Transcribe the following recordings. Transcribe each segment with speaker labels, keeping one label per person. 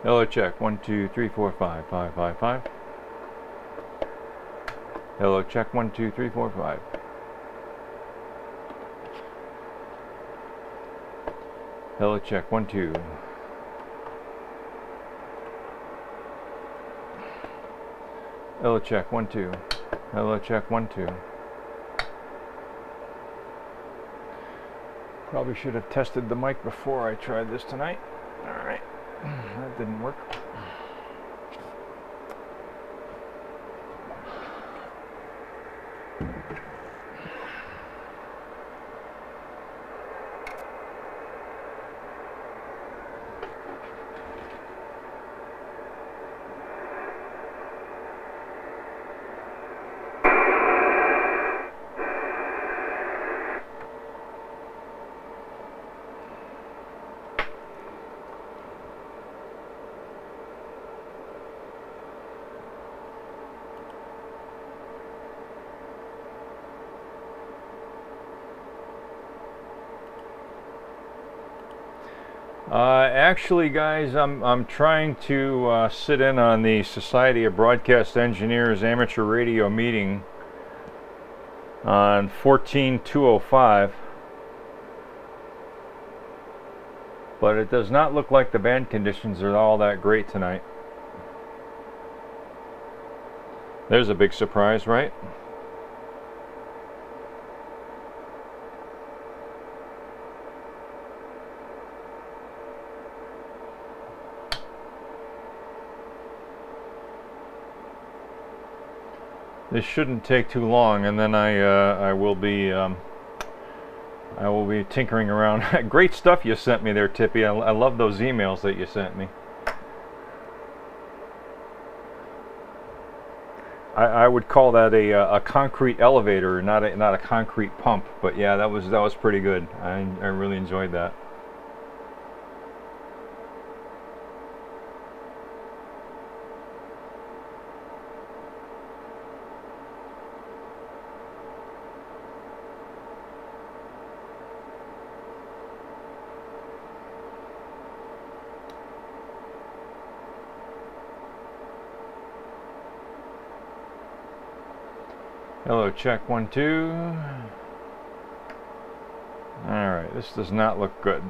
Speaker 1: Hello, check. 1, 2, 3, 4, 5, 5, 5, 5. Hello, check. 1, 2, 3, 4, 5. Hello, check. 1, 2. Hello, check. 1, 2. Hello, check. 1, 2. Probably should have tested the mic before I tried this tonight. All right, that didn't work. Actually, guys, I'm trying to sit in on the Society of Broadcast Engineers amateur radio meeting on 14/2/05, but it does not look like the band conditions are all that great tonight. There's a big surprise, right? This shouldn't take too long, and then I will be tinkering around. Great stuff you sent me there, Tippy. I love those emails that you sent me. I would call that a concrete elevator, not a concrete pump. But yeah, that was pretty good. I really enjoyed that. Hello, check. 1, 2. Alright, this does not look good.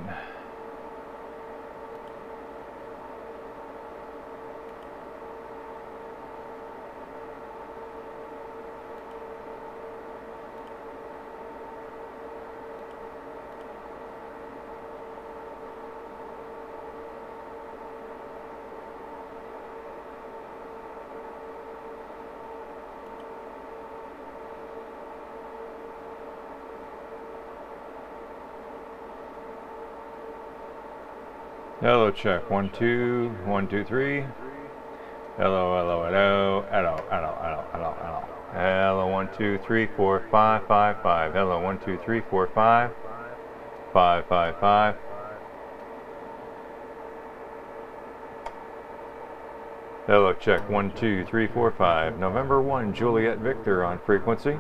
Speaker 1: Hello, check. 1, 2, 1, 2, 3. Hello, hello, hello, hello, hello, hello, hello, hello. Hello, 1, 2, 3, 4, 5, 5, 5. Hello, 1, 2, 3, 4, 5, 5, 5, 5. Hello, check. 1, 2, 3, 4, 5. November 1, Juliet Victor on frequency.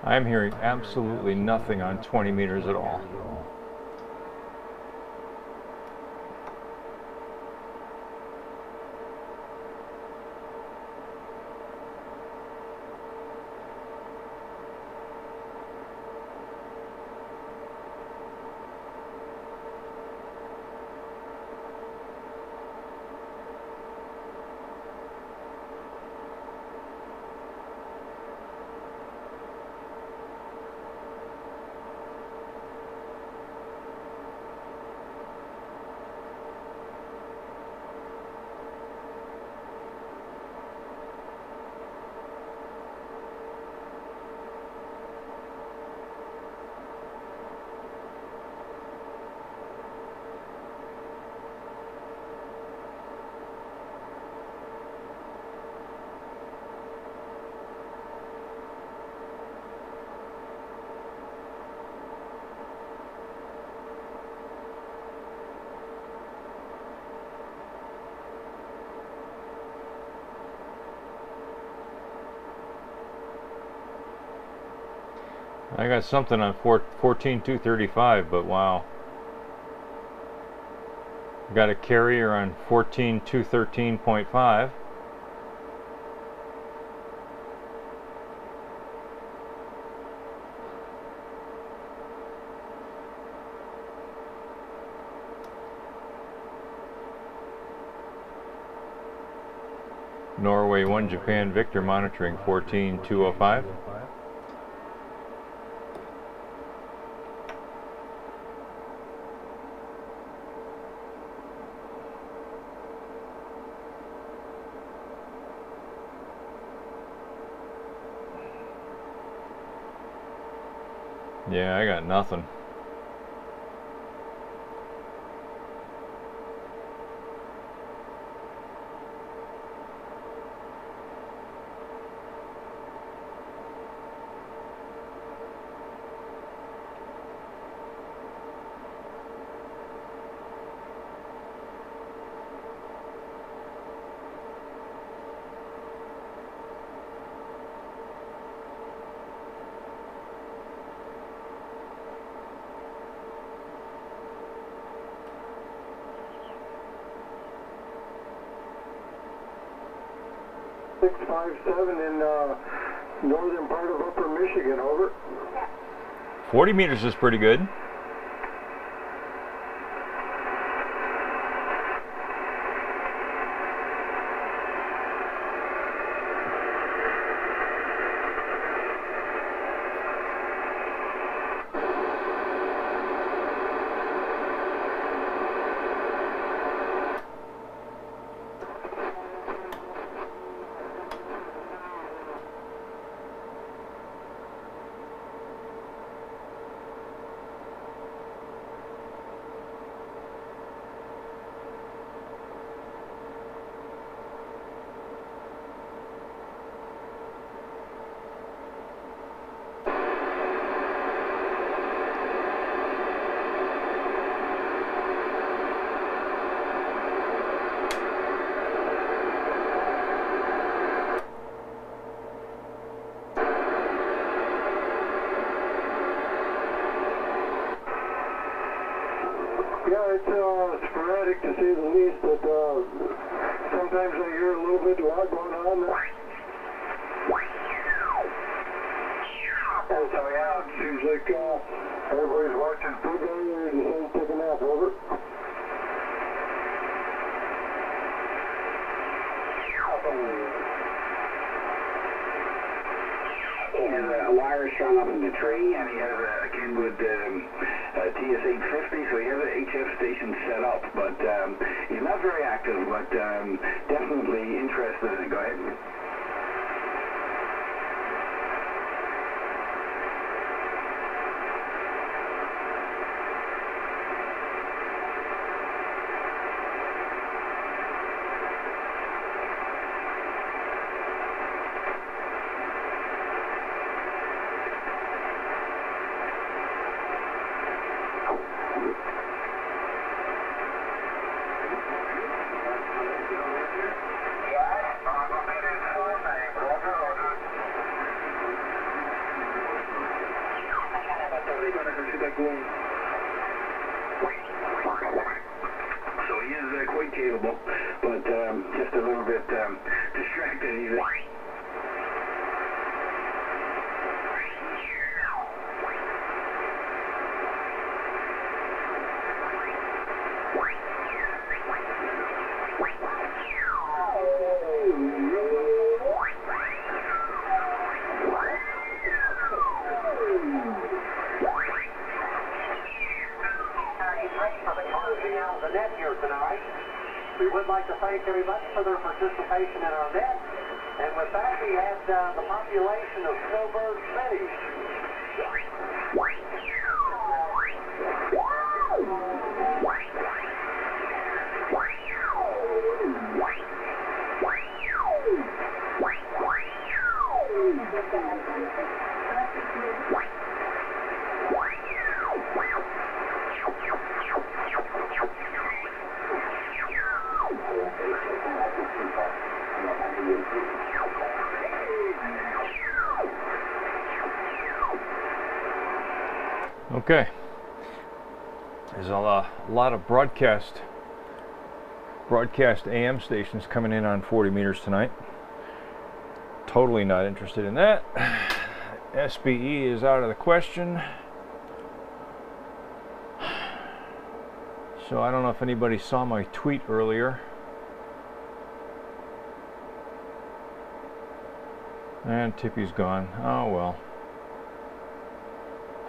Speaker 1: I'm hearing absolutely nothing on 20 meters at all. I got something on 14.235, but wow. Got a carrier on 14.213.5. Norway 1 Japan Victor monitoring 14.205. Yeah, I got nothing.
Speaker 2: in northern part of Upper Michigan, over.
Speaker 1: 40 meters is pretty good.
Speaker 2: Yeah, it's sporadic to say the least, but sometimes I hear a little bit lot going on there. And so, yeah, it seems like everybody's watching football there and decided to take a nap, over.
Speaker 3: He had a wire strung up in the tree, and he had a Kenwood TS-850, so he has an HF station set up, but he's not very active, but definitely interested in it. Go ahead. So he is quite capable, but just a little bit distracted.
Speaker 4: The net here tonight. We would like to thank everybody for their participation in our net. And with that, we had the population of Coburg City.
Speaker 1: Okay. There's a lot of broadcast AM stations coming in on 40 meters tonight. Totally not interested in that. SBE is out of the question. So I don't know if anybody saw my tweet earlier. And Tippy's gone. Oh well.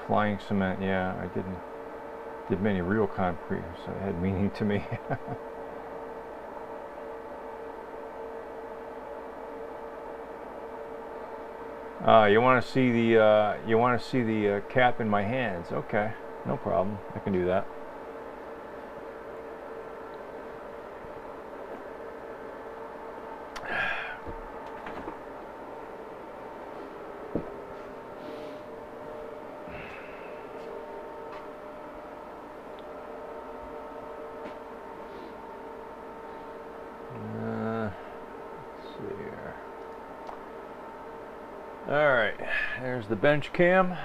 Speaker 1: Flying cement, yeah, I did many real concrete, so it had meaning to me. You want to see the cap in my hands? Okay, no problem. I can do that. Alright, there's the bench cam.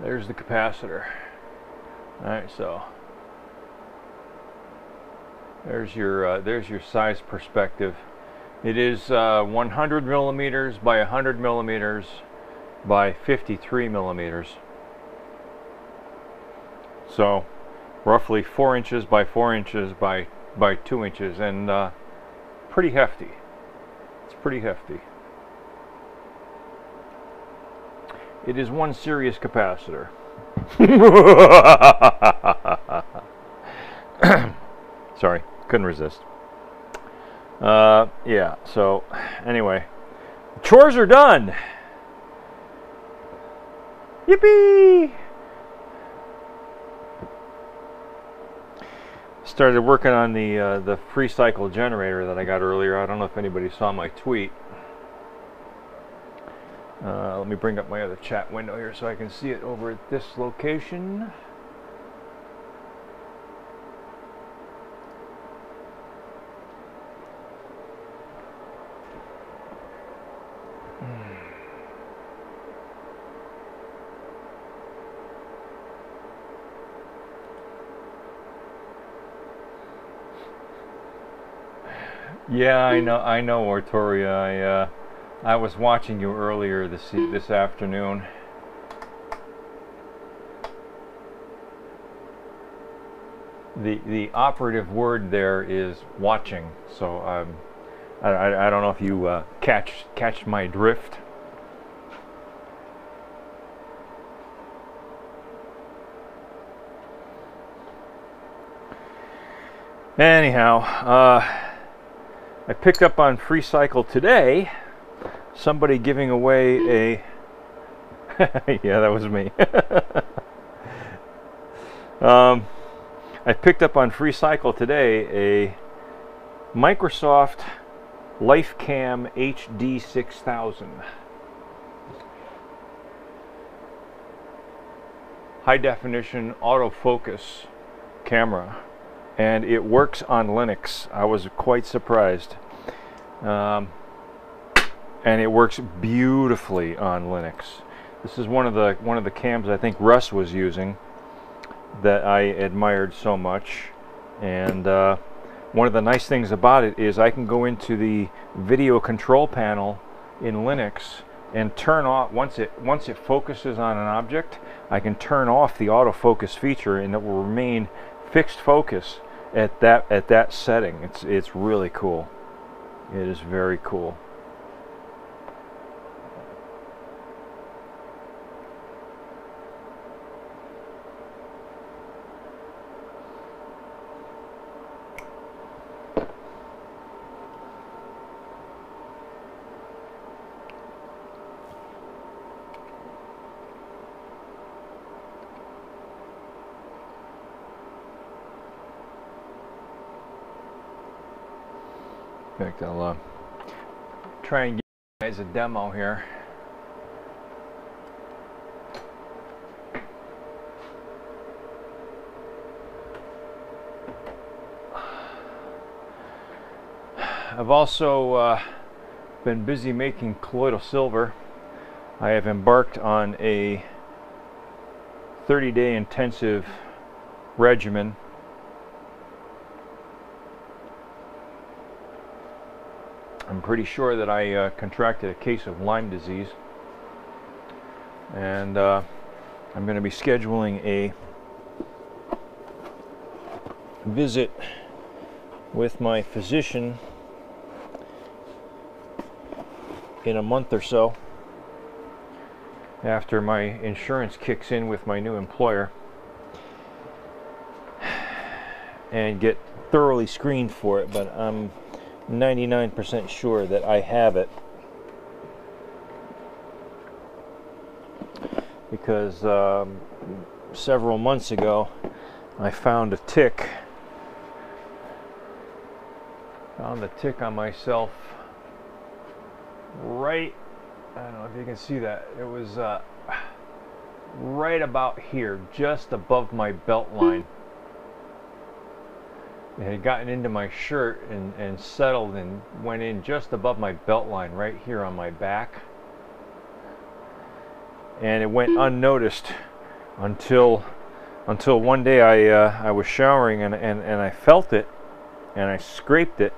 Speaker 1: There's the capacitor. Alright, so there's your size perspective. It is 100 millimeters by 100 millimeters by 53 millimeters. So roughly 4 inches by 4 inches by 2 inches, and pretty hefty. It's pretty hefty. It is one serious capacitor. Sorry, couldn't resist. Yeah, so anyway, chores are done. Yippee! Started working on the free cycle generator that I got earlier. I don't know if anybody saw my tweet. Let me bring up my other chat window here so I can see it over at this location. Yeah, I know, Ortoria. I was watching you earlier this afternoon. The operative word there is watching. So I don't know if you catch my drift. Anyhow, I picked up on Free Cycle today somebody giving away a yeah, that was me. I picked up on Free Cycle today a Microsoft LifeCam HD 6000 high definition autofocus camera, and it works on Linux. I was quite surprised. And it works beautifully on Linux. This is one of the cams I think Russ was using that I admired so much. And one of the nice things about it is I can go into the video control panel in Linux and turn off, once it focuses on an object, I can turn off the autofocus feature and it will remain fixed focus at that setting. It's really cool. It is very cool. In fact, I'll try and give you guys a demo here. I've also been busy making colloidal silver. I have embarked on a 30-day intensive regimen. I'm pretty sure that I contracted a case of Lyme disease, and I'm going to be scheduling a visit with my physician in a month or so, after my insurance kicks in with my new employer, and get thoroughly screened for it. But I'm 99% sure that I have it, because several months ago I found a tick on myself right, I don't know if you can see that, it was right about here, just above my belt line. It had gotten into my shirt and settled and went in just above my belt line right here on my back. And it went unnoticed until one day I was showering and I felt it, and I scraped it,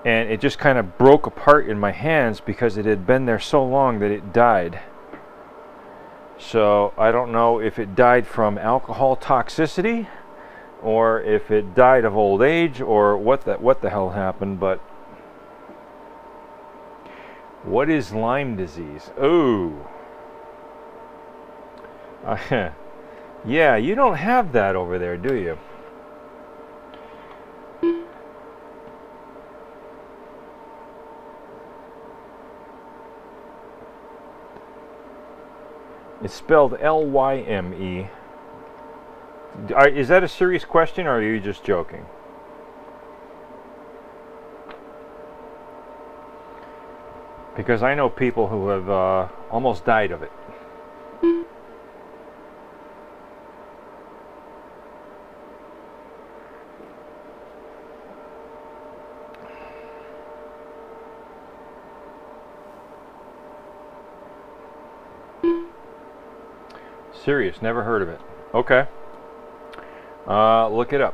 Speaker 1: and it just kind of broke apart in my hands because it had been there so long that it died. So I don't know if it died from alcohol toxicity, or if it died of old age, or what the hell happened. But what is Lyme disease? Oh, yeah, you don't have that over there, do you? It's spelled L-Y-M-E. Is that a serious question, or are you just joking? Because I know people who have almost died of it. Serious, never heard of it. Okay. Look it up.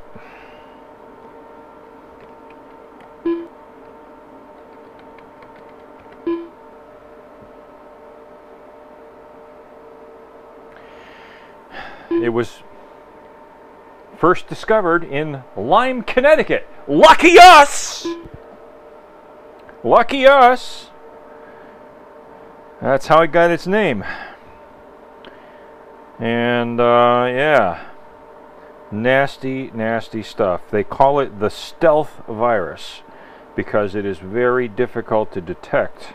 Speaker 1: It was first discovered in Lyme, Connecticut. Lucky us! Lucky us! That's how it got its name. And yeah, nasty, nasty stuff. They call it the stealth virus because it is very difficult to detect.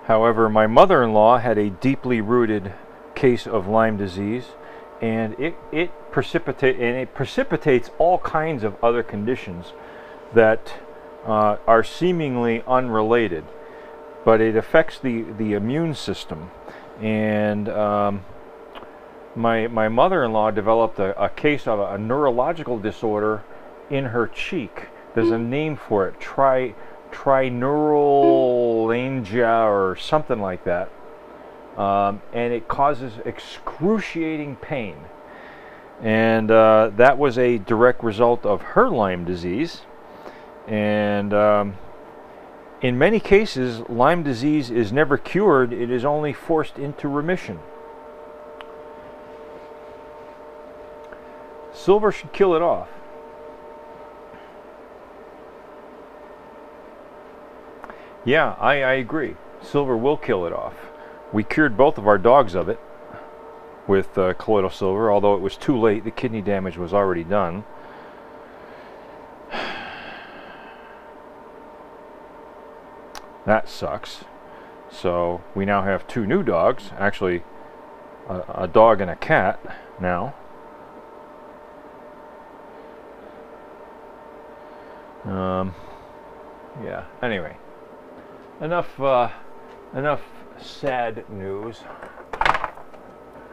Speaker 1: However, my mother-in-law had a deeply rooted case of Lyme disease, and it precipitates all kinds of other conditions that are seemingly unrelated, but it affects the immune system. And my mother-in-law developed a case of a neurological disorder in her cheek. There's a name for it, trineuralalgia or something like that, and it causes excruciating pain. And that was a direct result of her Lyme disease. And in many cases, Lyme disease is never cured, it is only forced into remission. Silver should kill it off. Yeah, I agree. Silver will kill it off. We cured both of our dogs of it with colloidal silver, although it was too late. The kidney damage was already done. That sucks. So we now have two new dogs, actually a dog and a cat now. Yeah, anyway, enough sad news.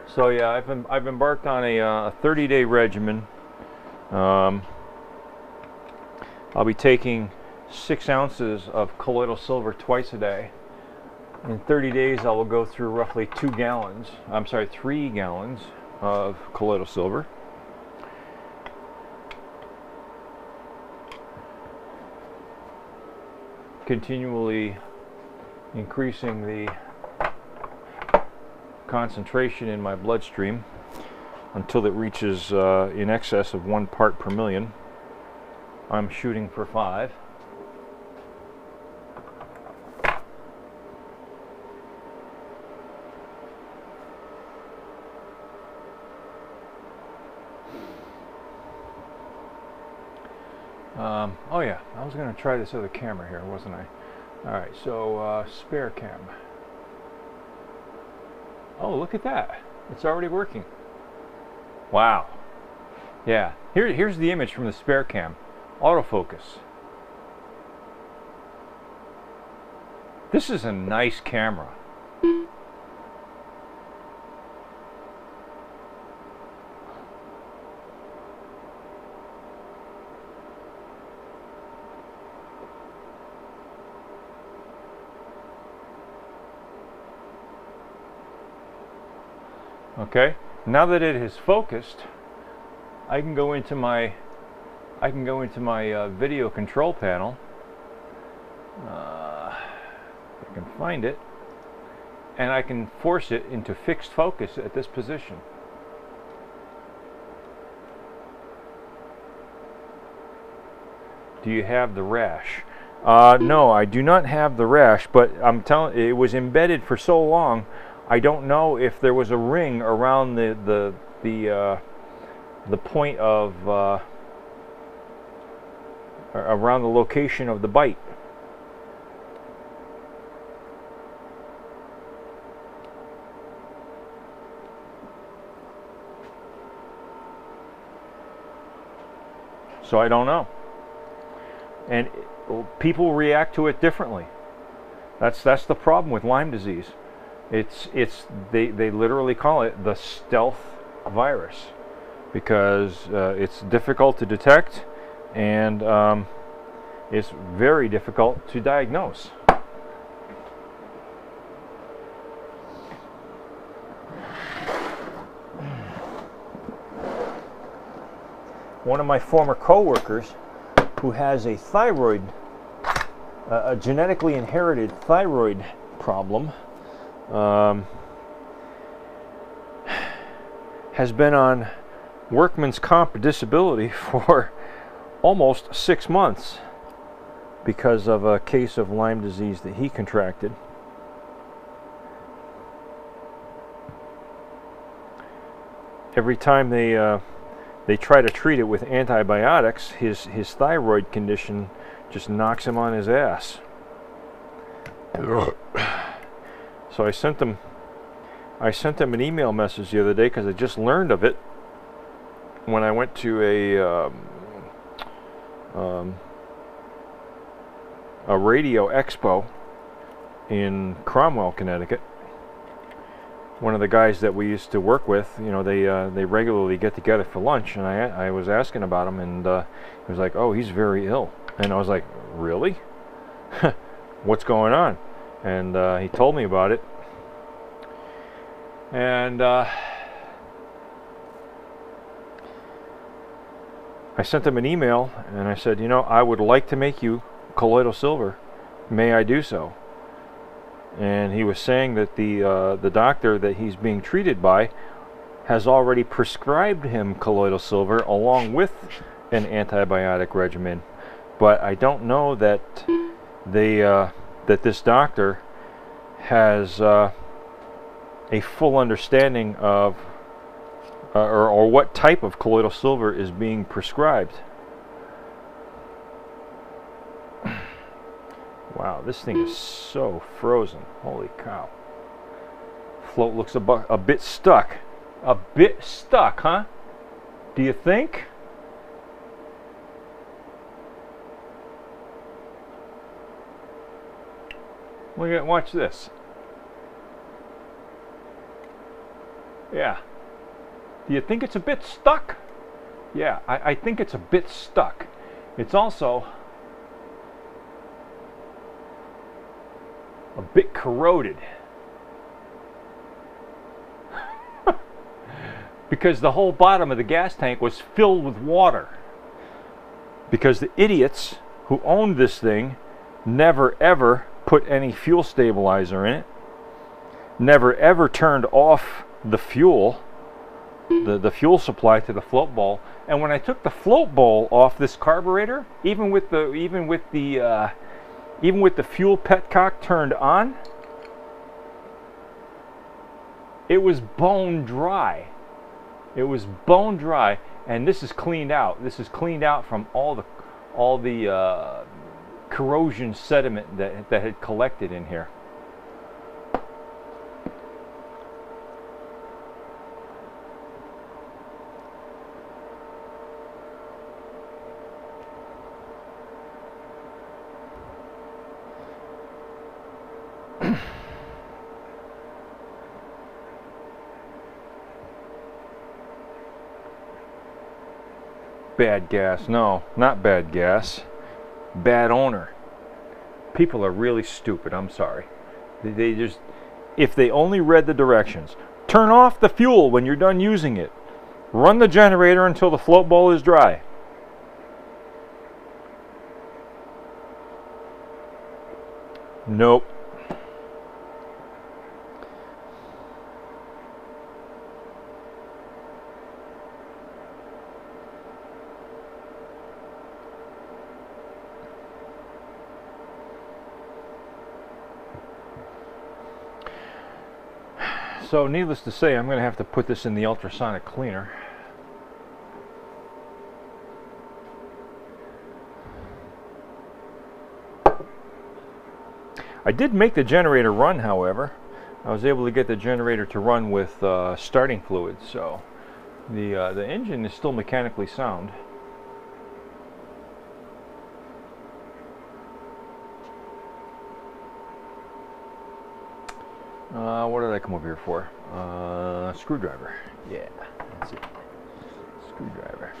Speaker 1: So yeah, I've embarked on a 30-day regimen. I'll be taking 6 ounces of colloidal silver twice a day. In 30 days, I will go through roughly 3 gallons of colloidal silver. Continually increasing the concentration in my bloodstream until it reaches in excess of 1 part per million. I'm shooting for 5. Oh yeah, I was going to try this other camera here, wasn't I? Alright, so spare cam. Oh, look at that. It's already working. Wow. Yeah, here's the image from the spare cam. Autofocus. This is a nice camera. Okay, now that it is focused, I can go into my video control panel. If I can find it, and I can force it into fixed focus at this position. Do you have the rash? No, I do not have the rash, but I'm telling you, it was embedded for so long. I don't know if there was a ring around the point of around the location of the bite. So I don't know, and people react to it differently. That's the problem with Lyme disease. They literally call it the stealth virus because it's difficult to detect and it's very difficult to diagnose. One of my former co-workers who has a thyroid, a genetically inherited thyroid problem, has been on workman's comp disability for almost 6 months because of a case of Lyme disease that he contracted. Every time they try to treat it with antibiotics, his thyroid condition just knocks him on his ass. So I sent him an email message the other day because I just learned of it when I went to a radio expo in Cromwell, Connecticut. One of the guys that we used to work with, you know, they regularly get together for lunch, and I was asking about him, and he was like, "Oh, he's very ill," and I was like, "Really? What's going on?" And he told me about it, and I sent him an email, and I said, "You know, I would like to make you colloidal silver. May I do so?" And he was saying that the doctor that he's being treated by has already prescribed him colloidal silver along with an antibiotic regimen, but I don't know that that this doctor has a full understanding of or what type of colloidal silver is being prescribed. Wow, this thing is so frozen. Holy cow. Float looks a bit stuck. A bit stuck, huh? Do you think? Look at, watch this. Yeah. Do you think it's a bit stuck? Yeah, I think it's a bit stuck. It's also a bit corroded. Because the whole bottom of the gas tank was filled with water. Because the idiots who owned this thing never ever put any fuel stabilizer in it, never ever turned off the fuel, the fuel supply to the float bowl. And when I took the float bowl off this carburetor, even with the fuel petcock turned on, it was bone dry. It was bone dry, and this is cleaned out. This is cleaned out from all the corrosion sediment that had collected in here. Bad gas. No, not bad gas. Bad owner. People are really stupid. I'm sorry. They just, if they only read the directions. Turn off the fuel when you're done using it. Run the generator until the float bowl is dry. Nope. So needless to say, I'm going to have to put this in the ultrasonic cleaner. I did make the generator run, however. I was able to get the generator to run with starting fluid, so the engine is still mechanically sound. What did I come over here for? Screwdriver. Yeah, that's it. Screwdriver.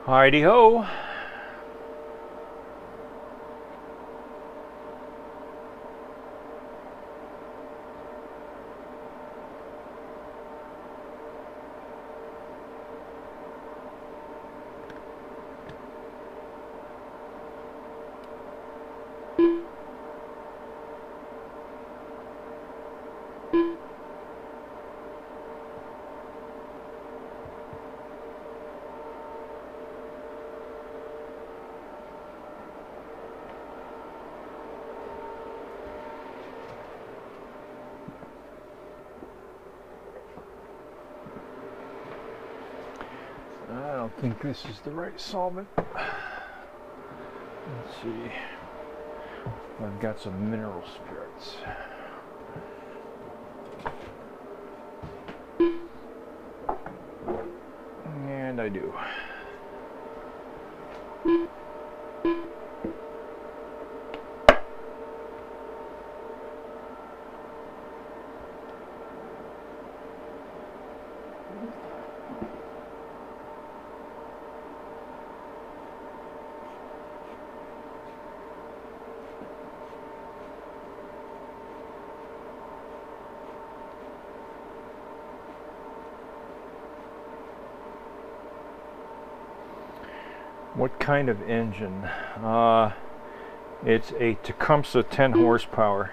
Speaker 1: Heidi ho. I don't think this is the right solvent. Let's see. I've got some mineral spirits. And I do. What kind of engine? It's a Tecumseh 10 horsepower.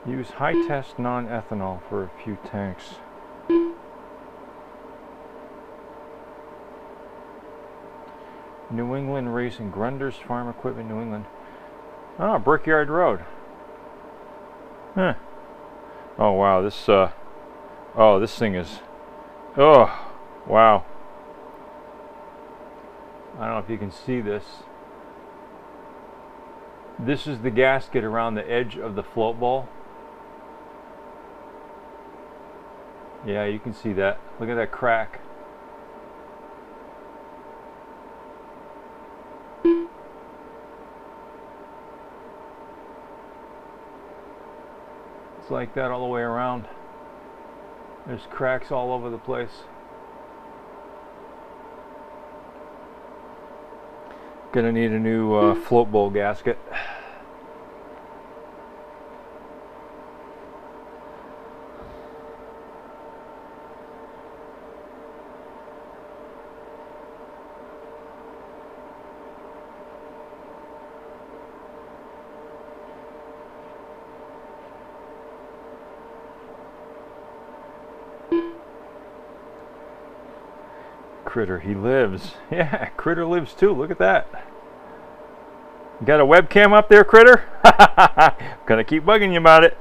Speaker 1: Use high-test non-ethanol for a few tanks. New England Racing, Grunders Farm Equipment, New England. Oh, Brickyard Road. Huh. Oh wow, this oh, this thing is, oh wow. I don't know if you can see this. This is the gasket around the edge of the float bowl. Yeah, you can see that. Look at that crack. It's like that all the way around. There's cracks all over the place. Gonna need a new float bowl gasket. Critter, he lives. Yeah, Critter lives too. Look at that. You got a webcam up there, Critter? Gonna keep bugging you about it.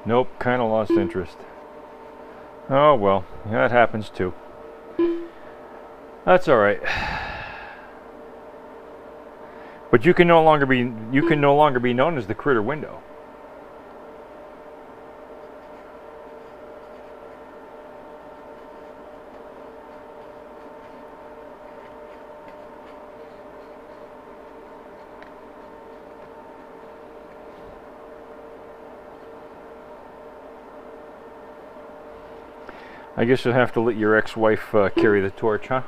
Speaker 1: Nope, kind of lost interest. Oh well, that happens too. That's all right. But you can no longer be known as the Critter Window. I guess you'll have to let your ex-wife carry the torch, huh?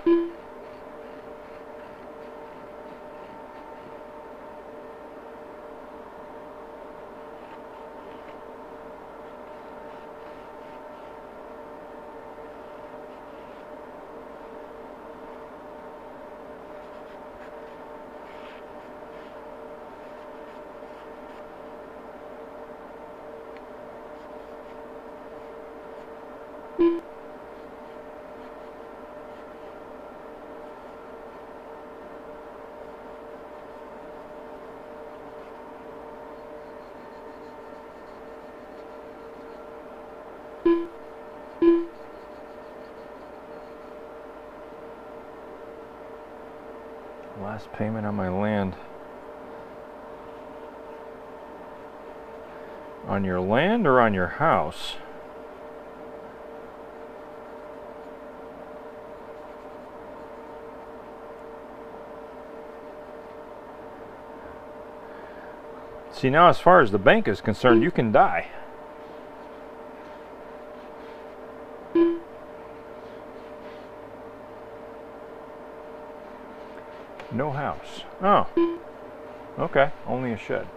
Speaker 1: Last payment on my land. On your land or on your house? See, now as far as the bank is concerned, you can die. No house. Oh. Okay, only a shed.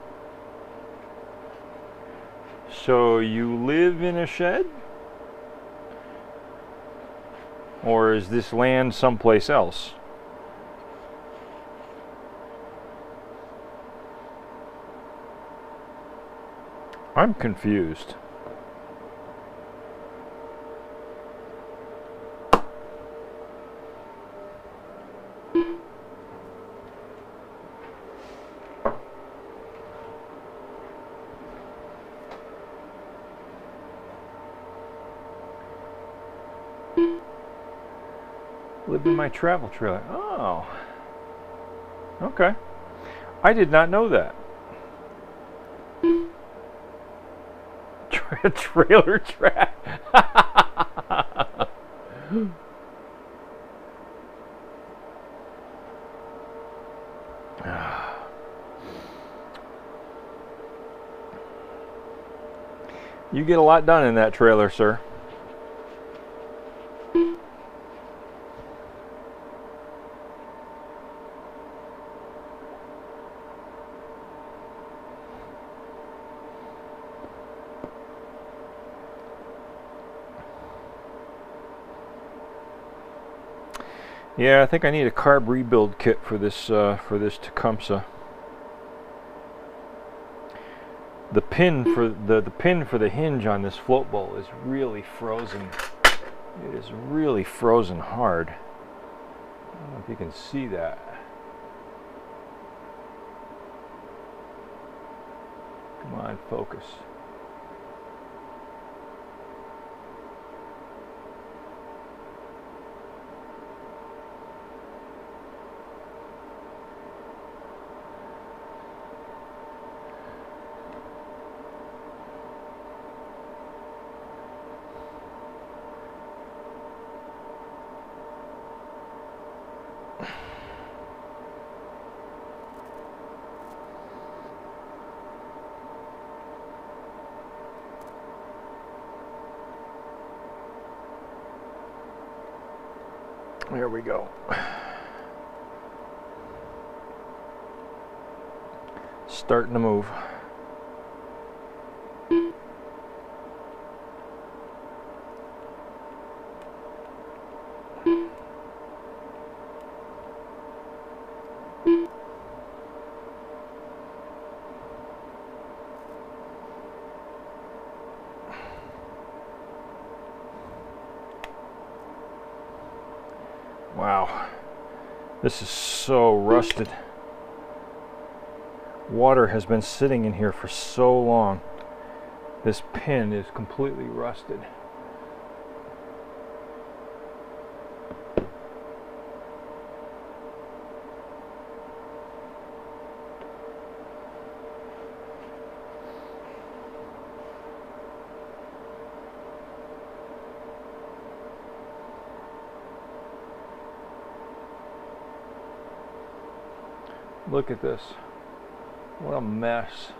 Speaker 1: So you live in a shed? Or is this land someplace else? I'm confused. Live in my travel trailer. Oh. Okay. I did not know that. Trailer track. You get a lot done in that trailer, sir. Yeah, I think I need a carb rebuild kit for this Tecumseh. The pin for the hinge on this float bowl is really frozen. It is really frozen hard. I don't know if you can see that. Come on, focus. There we go. Starting to move. Wow, this is so rusted. Water has been sitting in here for so long. This pin is completely rusted. Look at this. What a mess.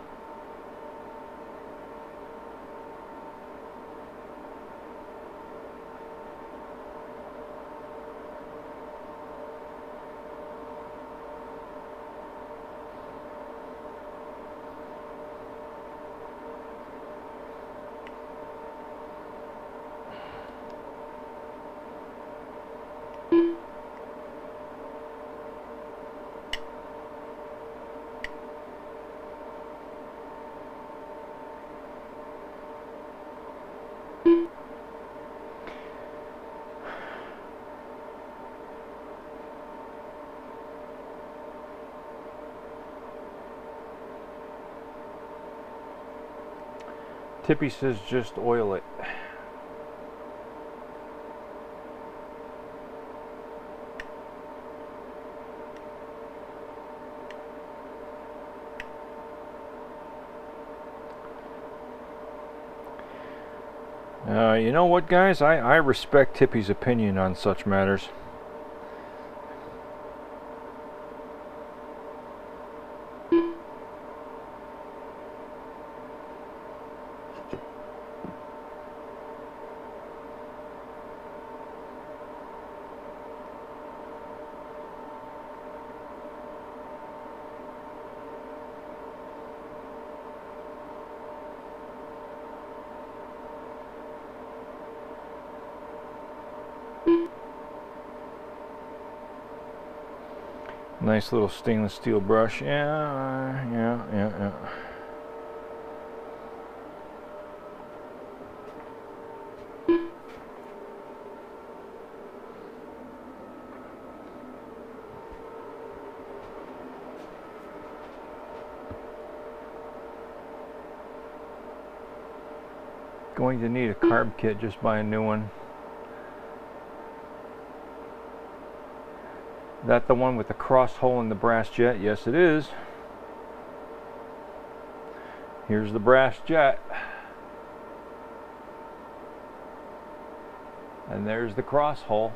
Speaker 1: Tippy says just oil it. You know what, guys? I respect Tippy's opinion on such matters. Nice little stainless steel brush. Yeah. Going to need a carb kit, just buy a new one. That the one with the cross hole in the brass jet? Yes, it is. Here's the brass jet. And there's the cross hole.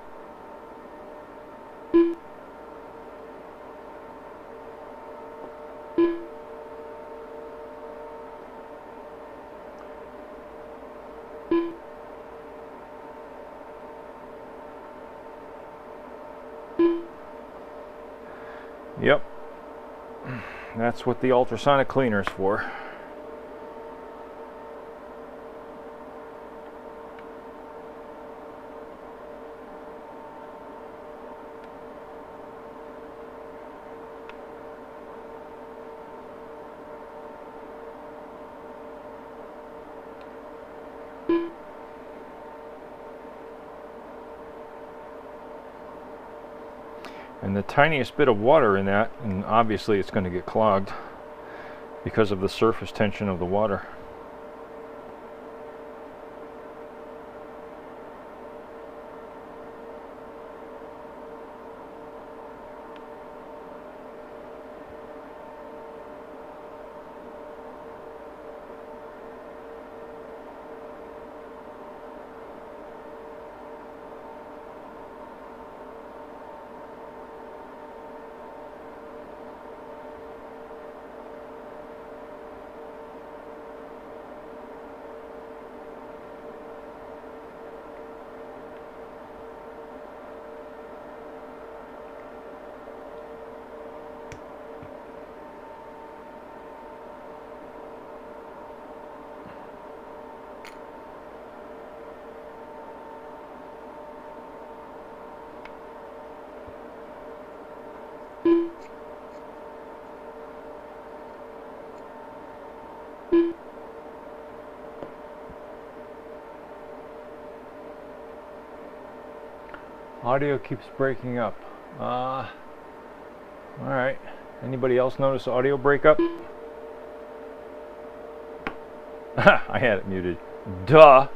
Speaker 1: Yep. That's what the ultrasonic cleaner is for. And the tiniest bit of water in that, and obviously it's going to get clogged because of the surface tension of the water. Audio keeps breaking up. Alright. Anybody else notice audio breakup? I had it muted. Duh!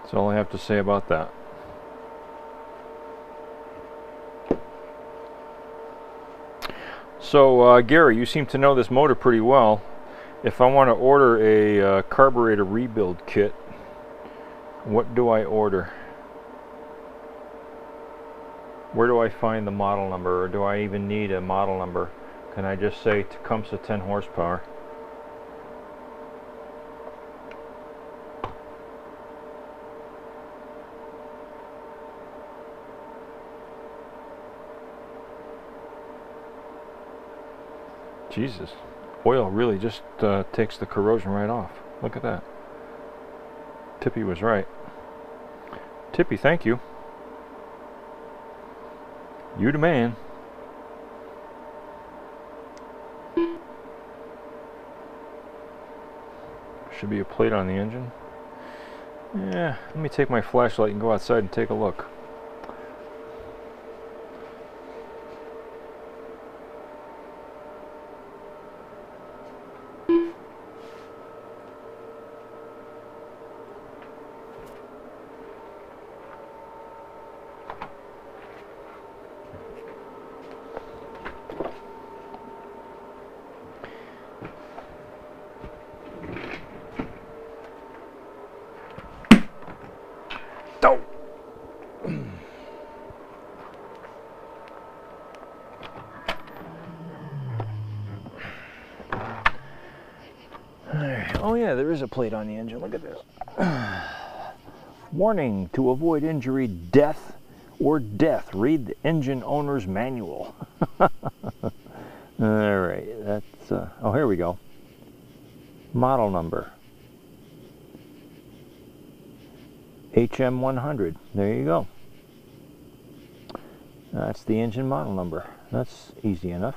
Speaker 1: That's all I have to say about that. So, Gary, you seem to know this motor pretty well. If I want to order a carburetor rebuild kit, what do I order? Where do I find the model number, or do I even need a model number? Can I just say Tecumseh 10 horsepower? Jesus, oil really just takes the corrosion right off. Look at that. Tippy was right. Tippy, thank you. You the man. Should be a plate on the engine. Yeah, let me take my flashlight and go outside and take a look. Oh yeah, there is a plate on the engine. Look at this. Warning: to avoid injury, death, or death. Read the engine owner's manual. All right, that's, oh, here we go. Model number. HM100. There you go. That's the engine model number. That's easy enough.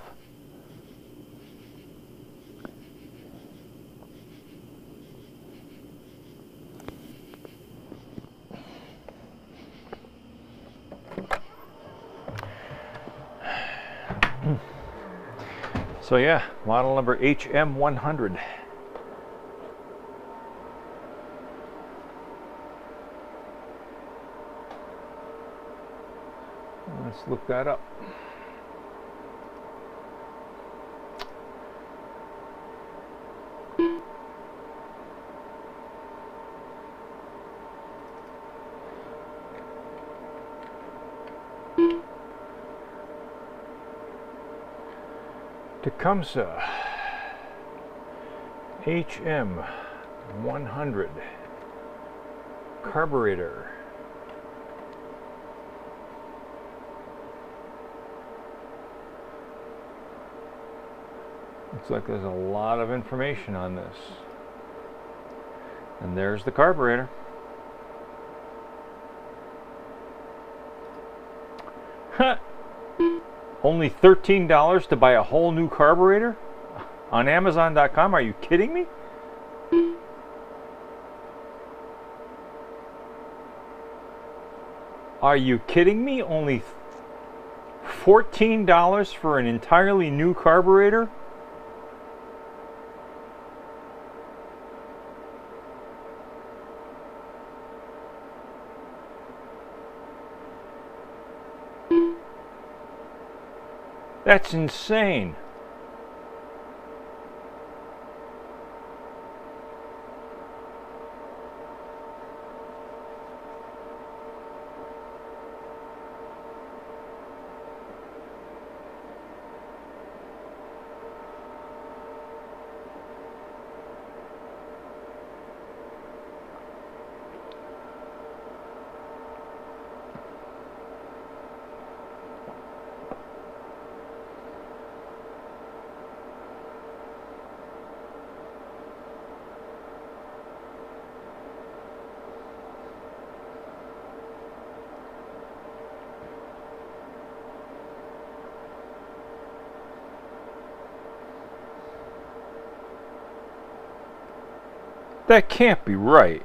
Speaker 1: So yeah, model number HM100. Let's look that up. Tecumseh HM100 carburetor. Looks like there's a lot of information on this. And there's the carburetor. Huh. Only $13 to buy a whole new carburetor? On Amazon.com? Are you kidding me? Are you kidding me? Only $14 for an entirely new carburetor? That's insane. That can't be right.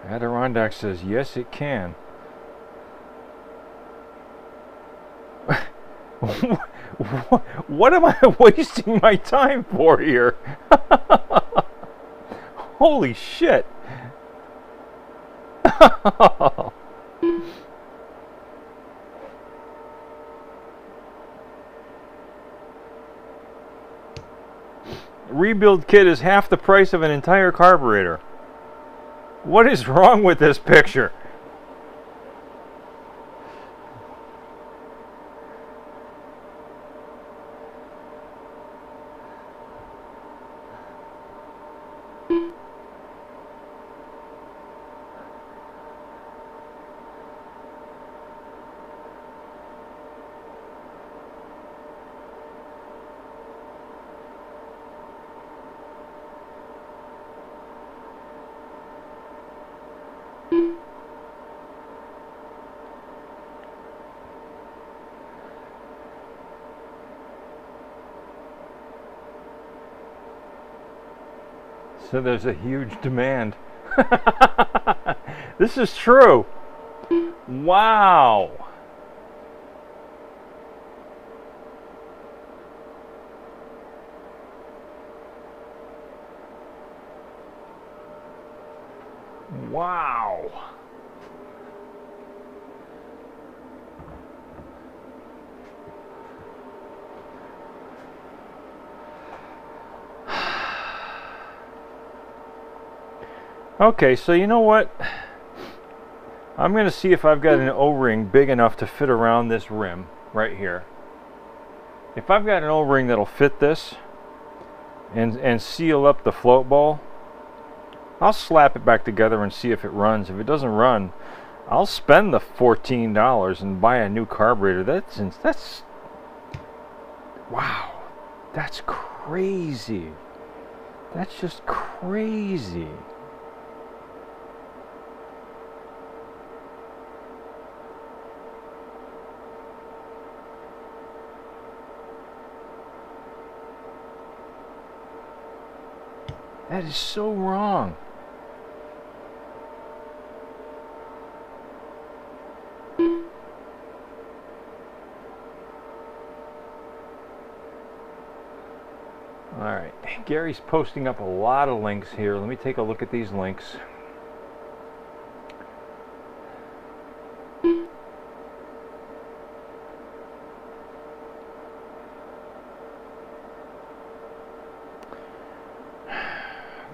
Speaker 1: Adirondack says, yes, it can. What am I wasting my time for here? Holy shit. Rebuild kit is half the price of an entire carburetor. What is wrong with this picture? So there's a huge demand. This is true. Wow. Wow. Okay, so you know what? I'm going to see if I've got an O-ring big enough to fit around this rim right here. If I've got an O-ring that'll fit this and seal up the float ball, I'll slap it back together and see if it runs. If it doesn't run, I'll spend the $14 and buy a new carburetor. That's wow. That's crazy. That's just crazy. That is so wrong. All right, Gary's posting up a lot of links here. Let me take a look at these links.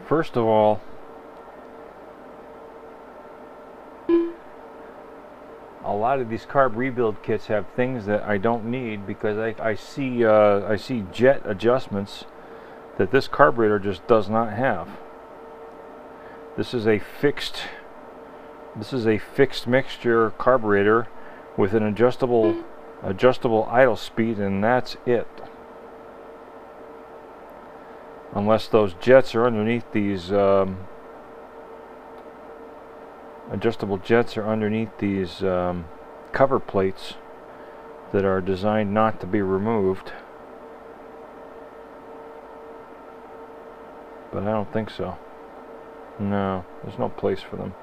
Speaker 1: First of all, a lot of these carb rebuild kits have things that I don't need because I see jet adjustments that this carburetor just does not have. This is a fixed mixture carburetor with an adjustable idle speed, and that's it. Unless those jets are underneath these adjustable jets are underneath these cover plates that are designed not to be removed. But I don't think so. No, there's no place for them.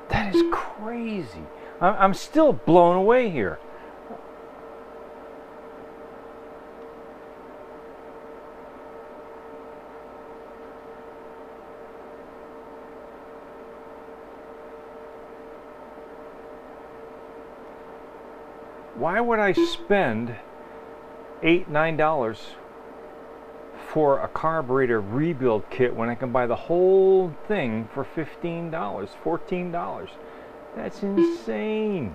Speaker 1: That is crazy. I'm still blown away here. Why would I spend $8, $9 for a carburetor rebuild kit when I can buy the whole thing for $15, $14? That's insane.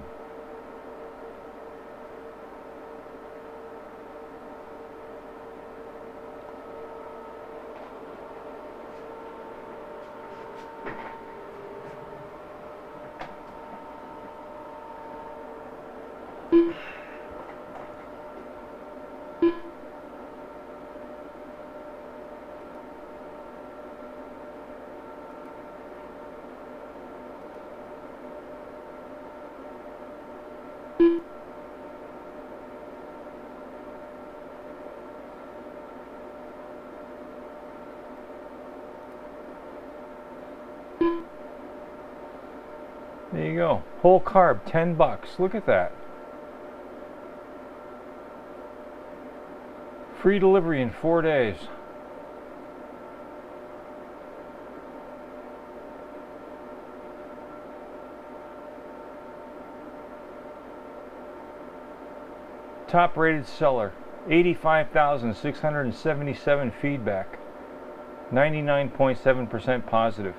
Speaker 1: There you go. Whole carb, 10 bucks. Look at that. Free delivery in 4 days. Top rated seller. 85,677 feedback. 99.7% positive.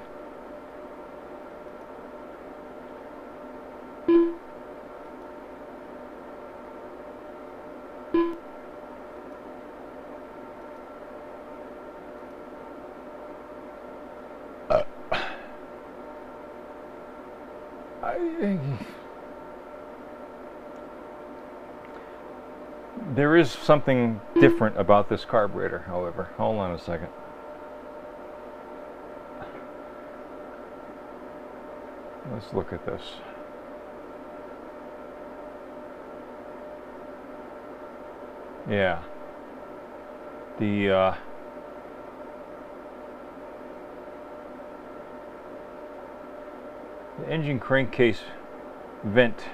Speaker 1: There is something different about this carburetor, however. Hold on a second. Let's look at this. Yeah. The engine crankcase vent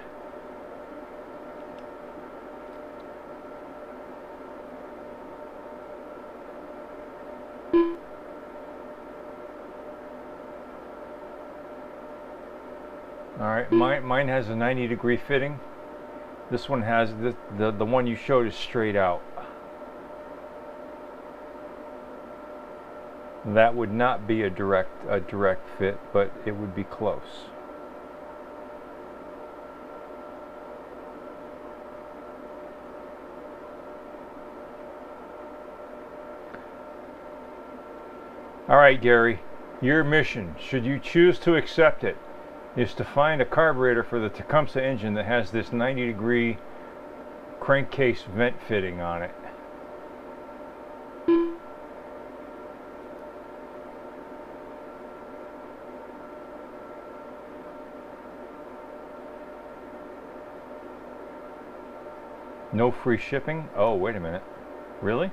Speaker 1: All right, mine has a 90-degree fitting. This one has the one you showed is straight out. That would not be a direct fit, but it would be close. All right, Gary, your mission, should you choose to accept it, is to find a carburetor for the Tecumseh engine that has this 90-degree crankcase vent fitting on it. No free shipping? Oh, wait a minute. Really?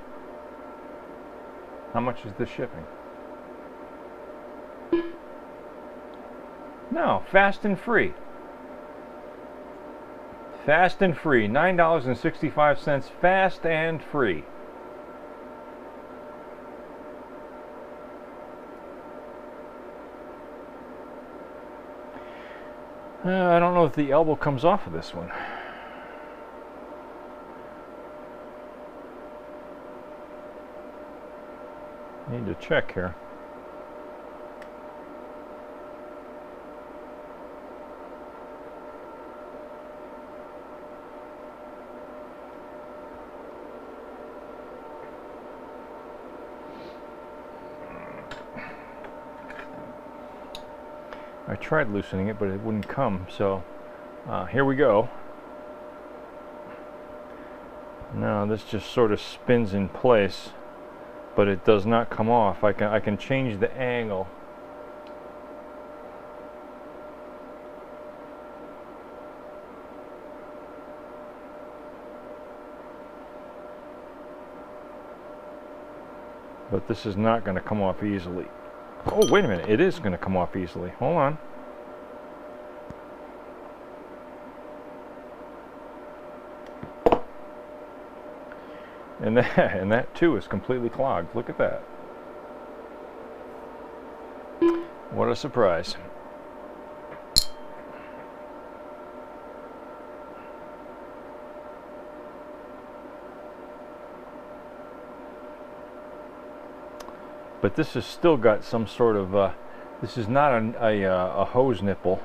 Speaker 1: How much is the shipping? No, fast and free. Fast and free. $9.65, fast and free. I don't know if the elbow comes off of this one. Need to check here. I tried loosening it, but it wouldn't come, so here we go. Now this just sort of spins in place, but it does not come off. I can change the angle. But this is not going to come off easily. Oh, wait a minute, it is going to come off easily. Hold on. And that too is completely clogged. Look at that. What a surprise. But this has still got some sort of, this is not a hose nipple.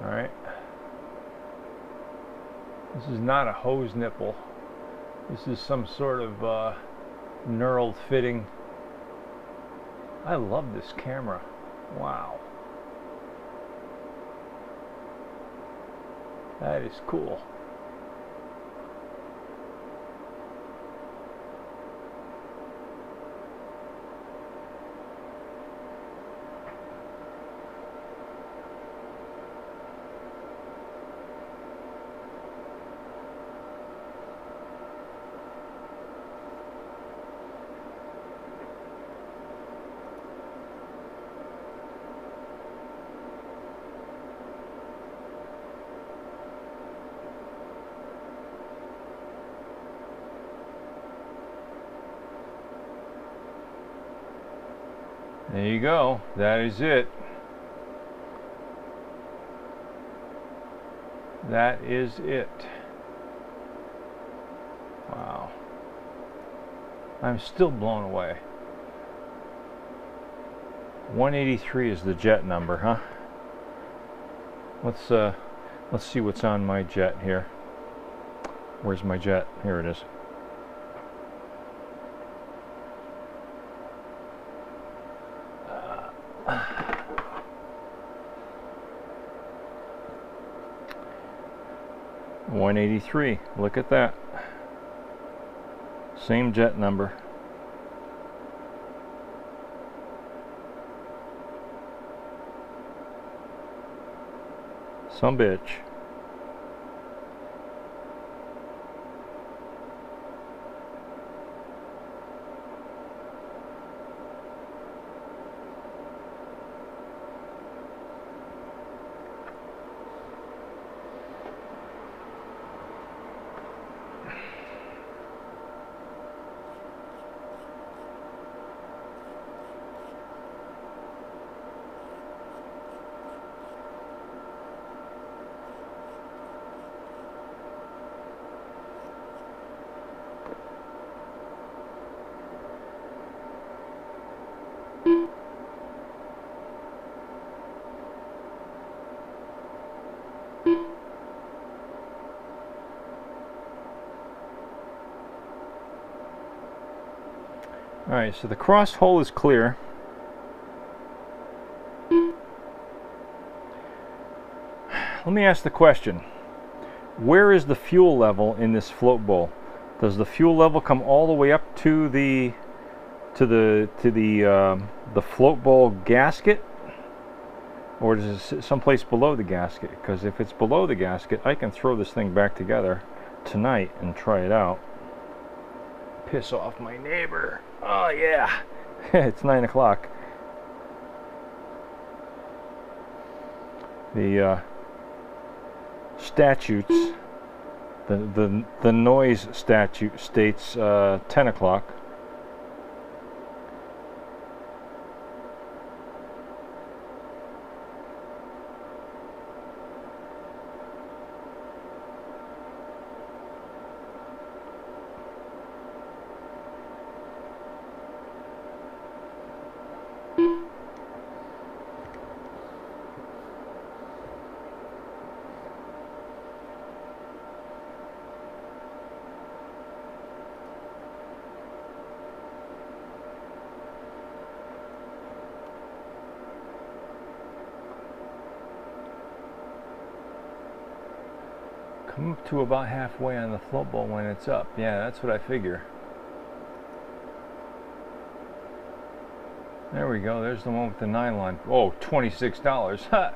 Speaker 1: Alright. This is not a hose nipple. This is some sort of knurled fitting. I love this camera. Wow. That is cool. There you go. That is it. That is it. Wow. I'm still blown away. 183 is the jet number, huh? Let's see what's on my jet here. Where's my jet? Here it is. $183. Look at that. Same jet number. Some bitch. Alright, so the cross hole is clear. Let me ask the question. Where is the fuel level in this float bowl? Does the fuel level come all the way up to the float bowl gasket? Or is it someplace below the gasket? Because if it's below the gasket, I can throw this thing back together tonight and try it out. Piss off my neighbor. Oh yeah. It's 9 o'clock. The statutes, the noise statute states 10 o'clock. Come up to about halfway on the float bowl when it's up. Yeah, that's what I figure. There we go. There's the one with the nylon. Oh, $26. Ha!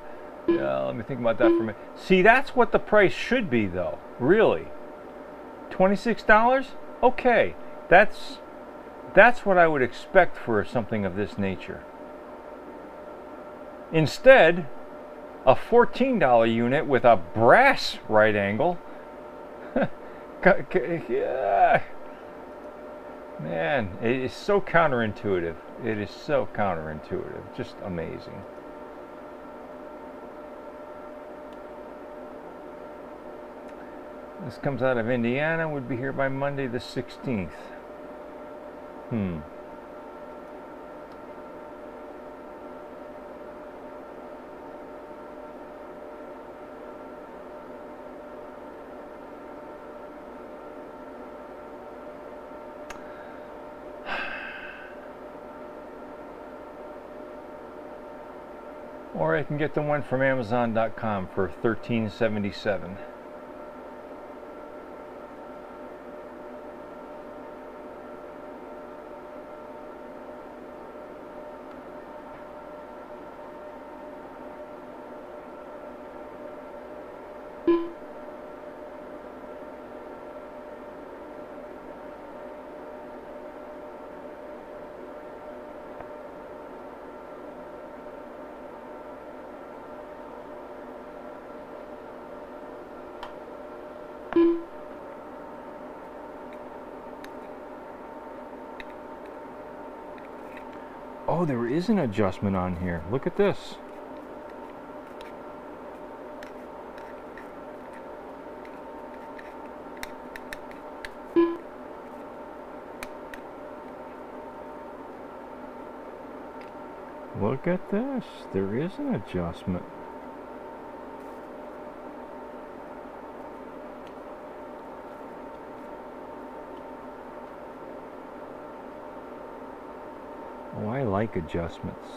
Speaker 1: Yeah, let me think about that for a minute. See, that's what the price should be, though. Really. $26? Okay. That's what I would expect for something of this nature. Instead, a $14 unit with a brass right angle. Man, it is so counterintuitive. It is so counterintuitive. Just amazing. This comes out of Indiana. Would be here by Monday the 16th. Or I can get the one from Amazon.com for $13.77. Oh, there is an adjustment on here. Look at this. Look at this. There is an adjustment. Oh, I like adjustments.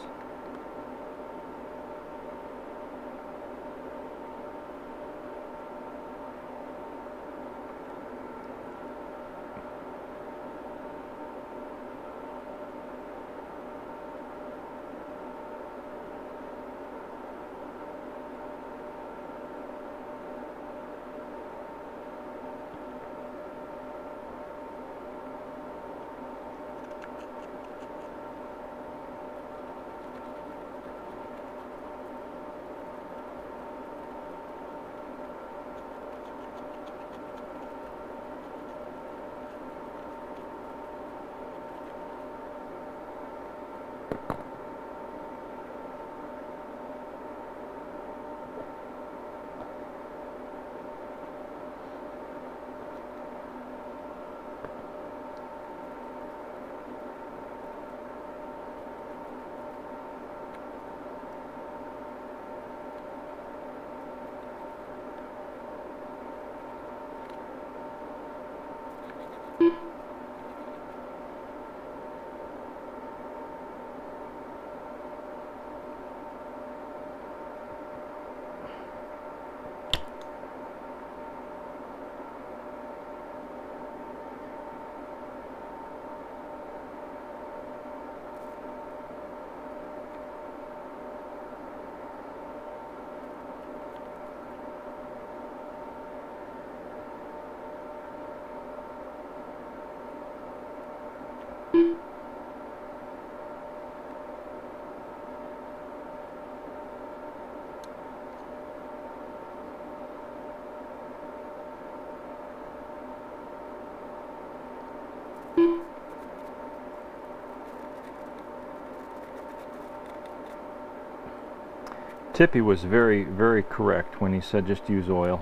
Speaker 1: Tippy was very, very correct when he said just use oil.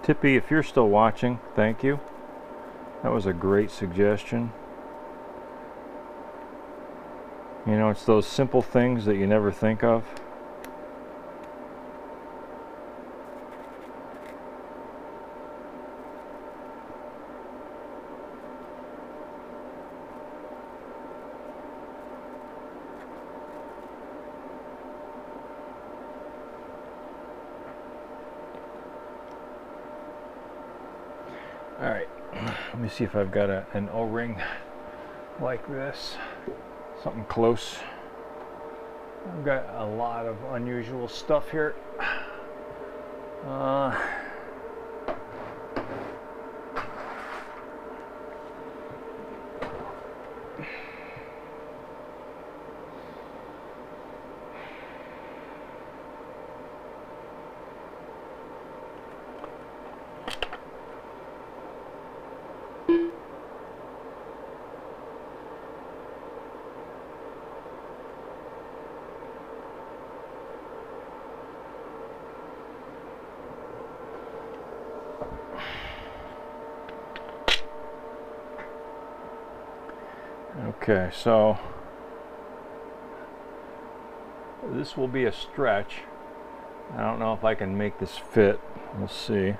Speaker 1: Tippy, if you're still watching, thank you. That was a great suggestion. You know, it's those simple things that you never think of. Alright, let me see if I've got an O-ring like this. Something close. I've got a lot of unusual stuff here. Okay, so this will be a stretch. I don't know if I can make this fit. We'll see.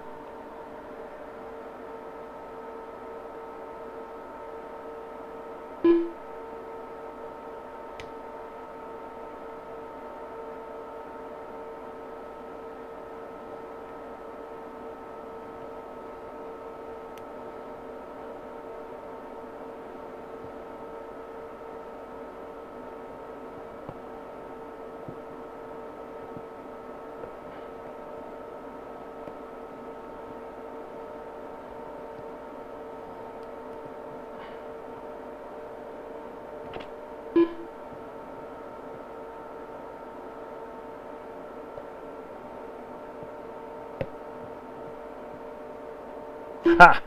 Speaker 1: Ha!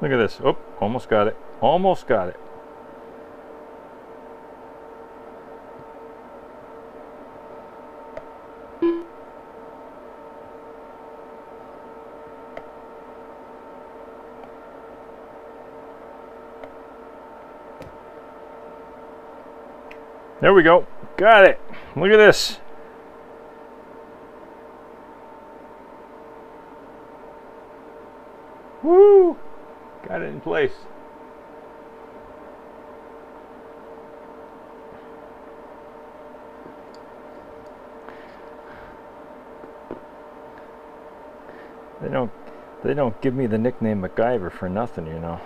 Speaker 1: Look at this. Oh, almost got it. Almost got it. There we go. Got it. Look at this. Woo! Got it in place. They don't give me the nickname MacGyver for nothing, you know.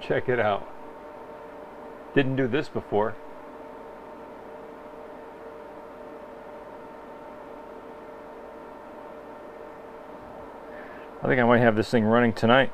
Speaker 1: Check it out. Didn't do this before. I think I might have this thing running tonight.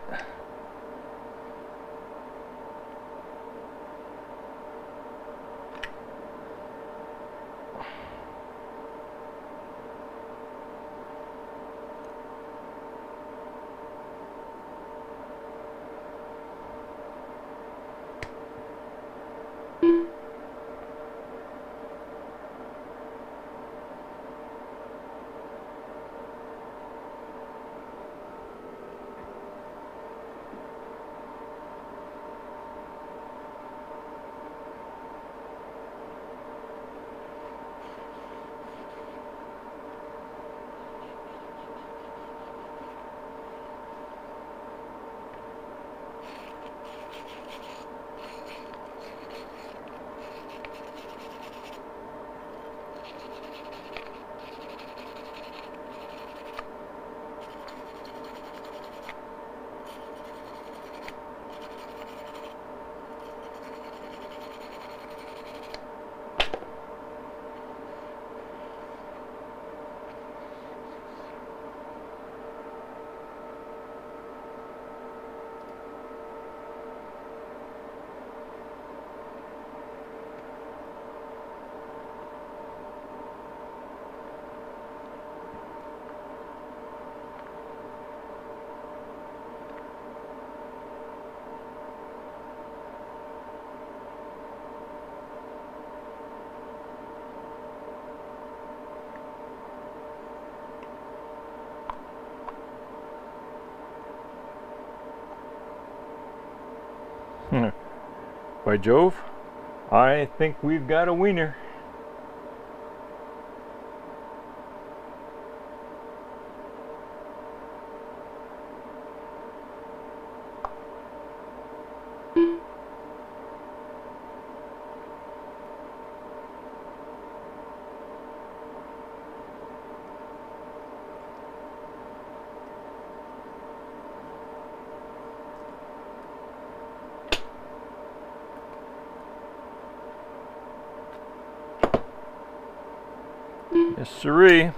Speaker 1: By Jove, I think we've got a wiener. Yes, sirree.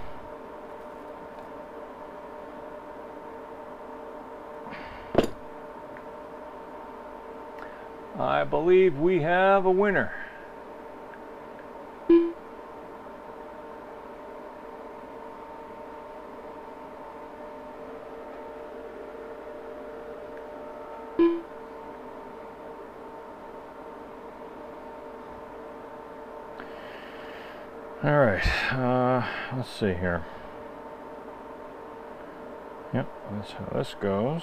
Speaker 1: I believe we have a winner. All right, let's see here. Yep, that's how this goes.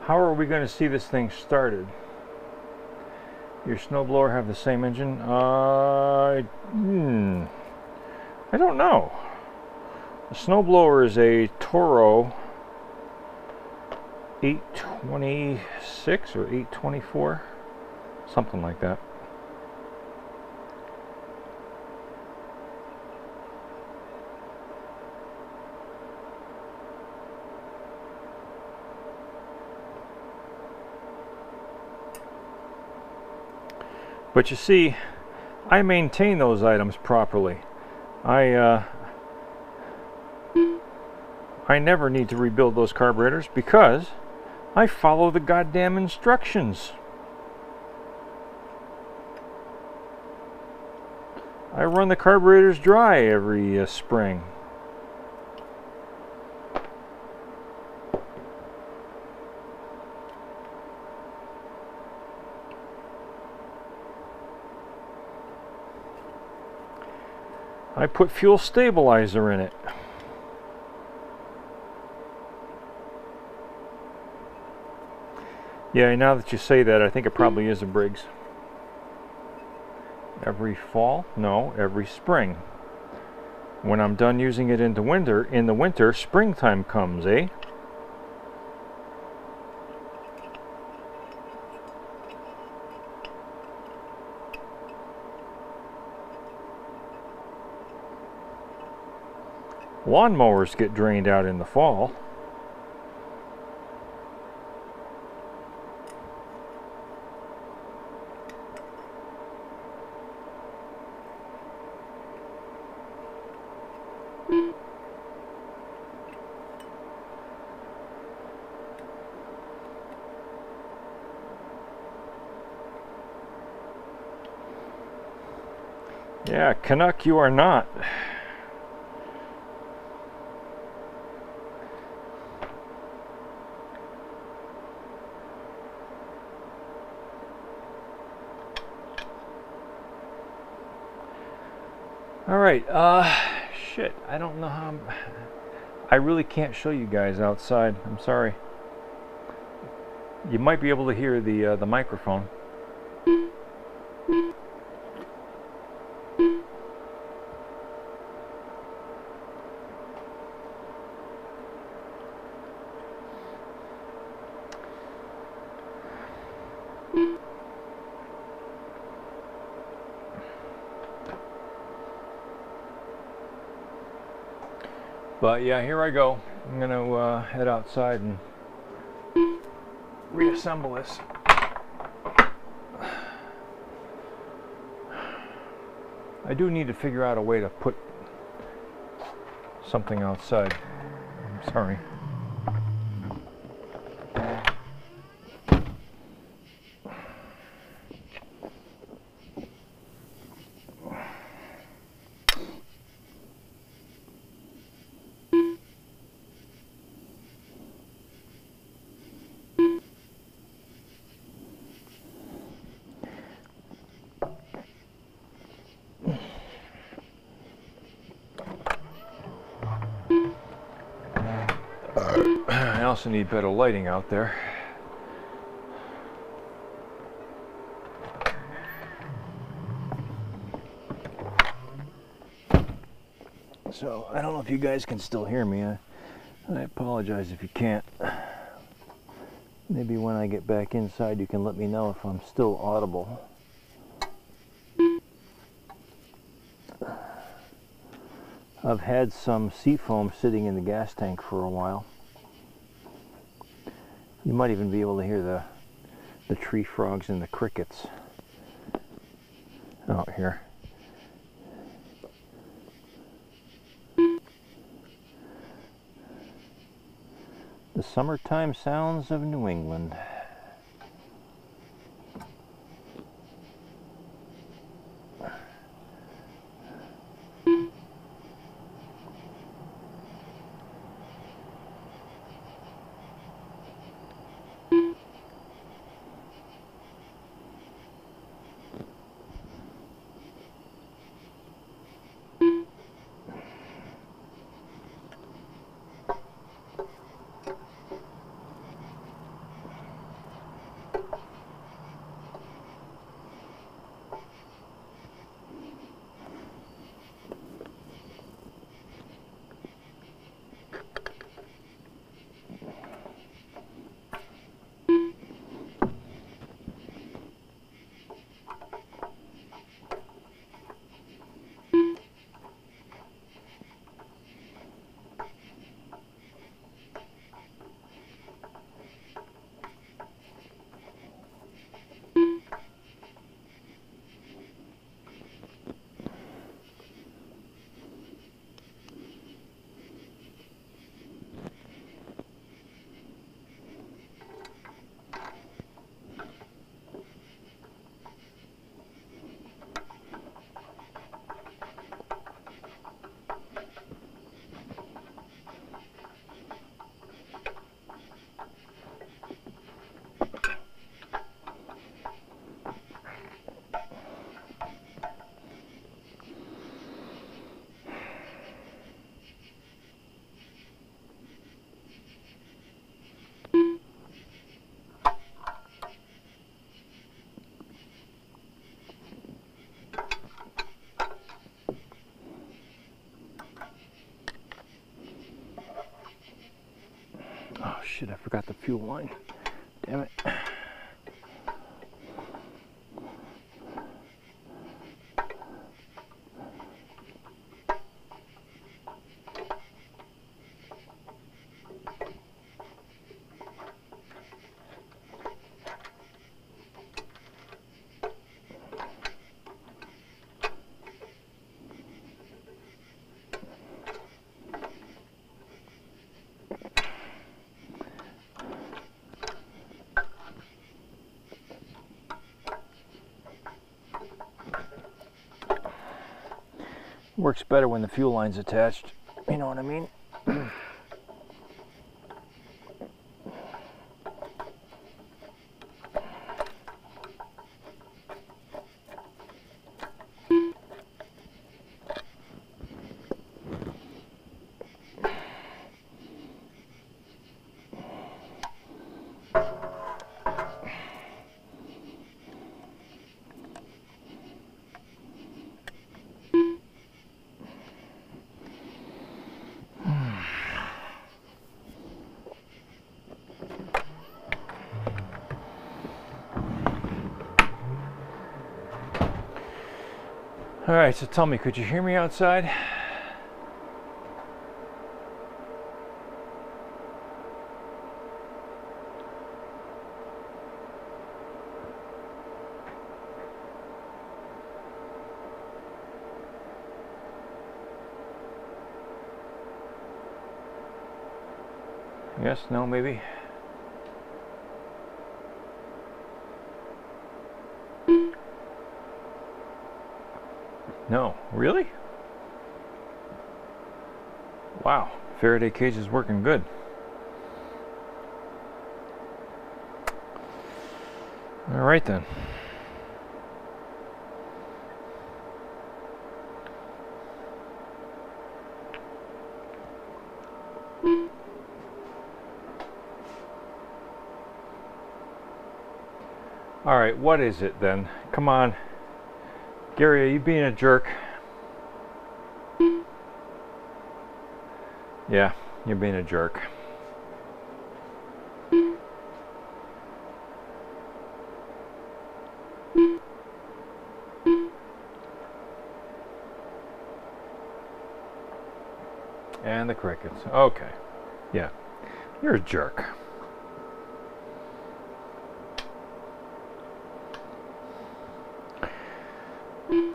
Speaker 1: How are we going to see this thing started? Your snowblower have the same engine? I don't know. The snowblower is a Toro 826 or 824, something like that. But you see, I maintain those items properly. I never need to rebuild those carburetors because I follow the goddamn instructions. I run the carburetors dry every spring. I put fuel stabilizer in it. Yeah, now that you say that, I think it probably is a Briggs. Every fall? No, every spring. When I'm done using it in the winter, springtime comes, eh? Lawnmowers get drained out in the fall. Yeah, Canuck, you are not. All right, shit, I don't know how I really can't show you guys outside. I'm sorry. You might be able to hear the microphone. But yeah, here I go. I'm gonna head outside and reassemble this. I do need to figure out a way to put something outside. I'm sorry. I also need better lighting out there. So, I don't know if you guys can still hear me. I apologize if you can't. Maybe when I get back inside you can let me know if I'm still audible. I've had some seafoam sitting in the gas tank for a while. You might even be able to hear the tree frogs and the crickets out here. The summertime sounds of New England. shit, I forgot the fuel line. Damn it. Works better when the fuel line's attached, you know what I mean? All right, so tell me, could you hear me outside? Yes, no, maybe? No, really? Wow, Faraday cage is working good. All right then. All right, what is it then? Come on. Gary, are you being a jerk? Yeah, you're being a jerk. And the crickets. Okay. Yeah, you're a jerk.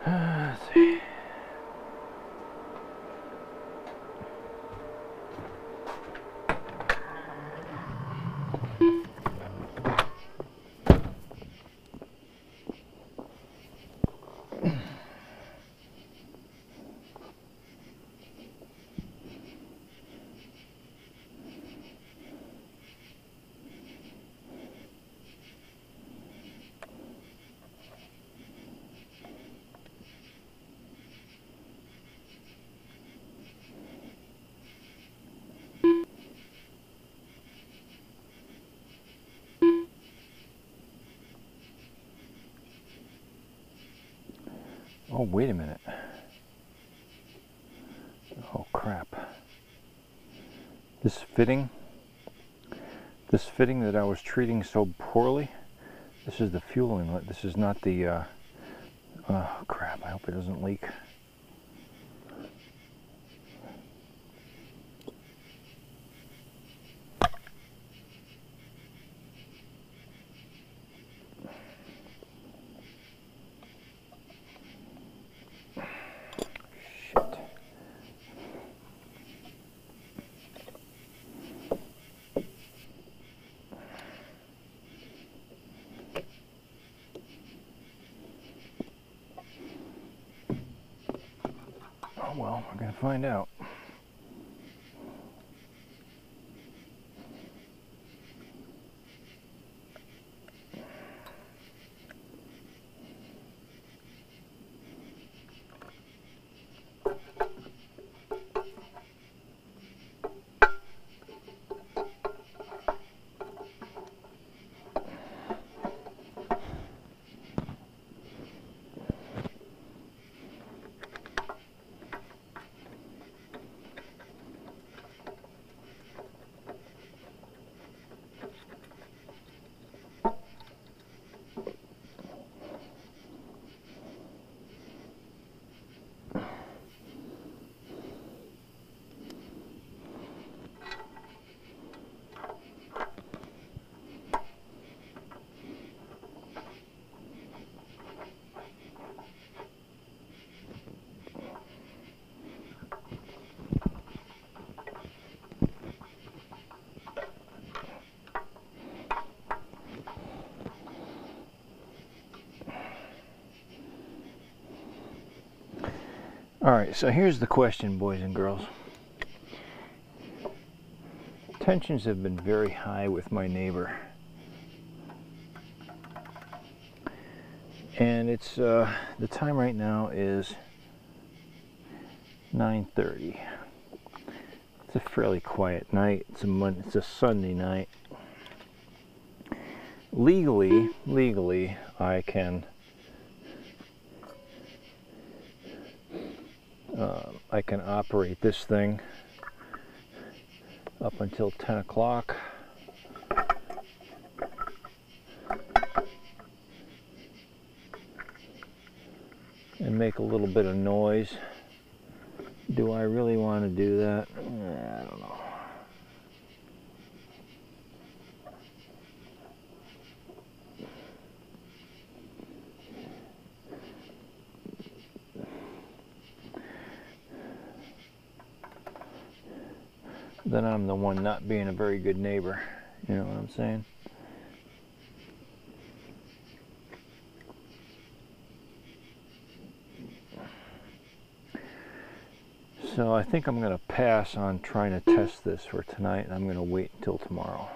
Speaker 1: Let's see. Oh, wait a minute. Oh, crap. This fitting that I was treating so poorly, this is the fuel inlet. This is not the, oh, crap. I hope it doesn't leak. Oh well, we're gonna find out. Alright, so here's the question, boys and girls. Tensions have been very high with my neighbor. And it's, the time right now is 9:30. It's a fairly quiet night. It's a Sunday night. Legally, I can operate this thing up until 10 o'clock. And make a little bit of noise. Do I really want to do that? I don't know. Then I'm the one not being a very good neighbor. You know what I'm saying? So I think I'm going to pass on trying to test this for tonight. I'm going to wait until tomorrow.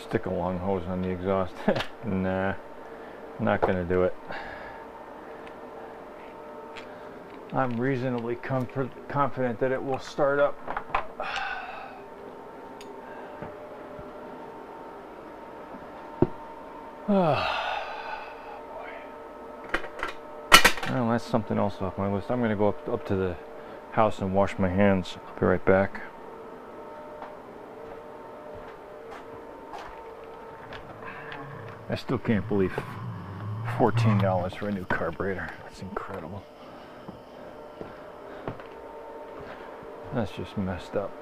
Speaker 1: Stick a long hose on the exhaust. Nah, not gonna do it. I'm reasonably confident that it will start up. Well, that's something else off my list. I'm gonna go up to the house and wash my hands. I'll be right back. I still can't believe $14 for a new carburetor. That's incredible. That's just messed up.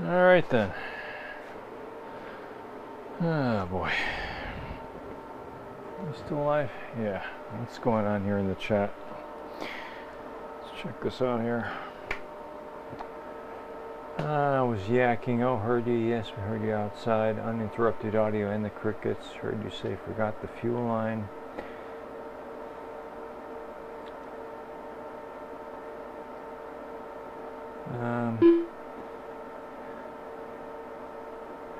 Speaker 1: All right then. Oh boy. You still alive? Yeah. What's going on here in the chat? Let's check this out here. I was yakking. Oh, heard you. Yes, we heard you outside. Uninterrupted audio and the crickets. Heard you say forgot the fuel line.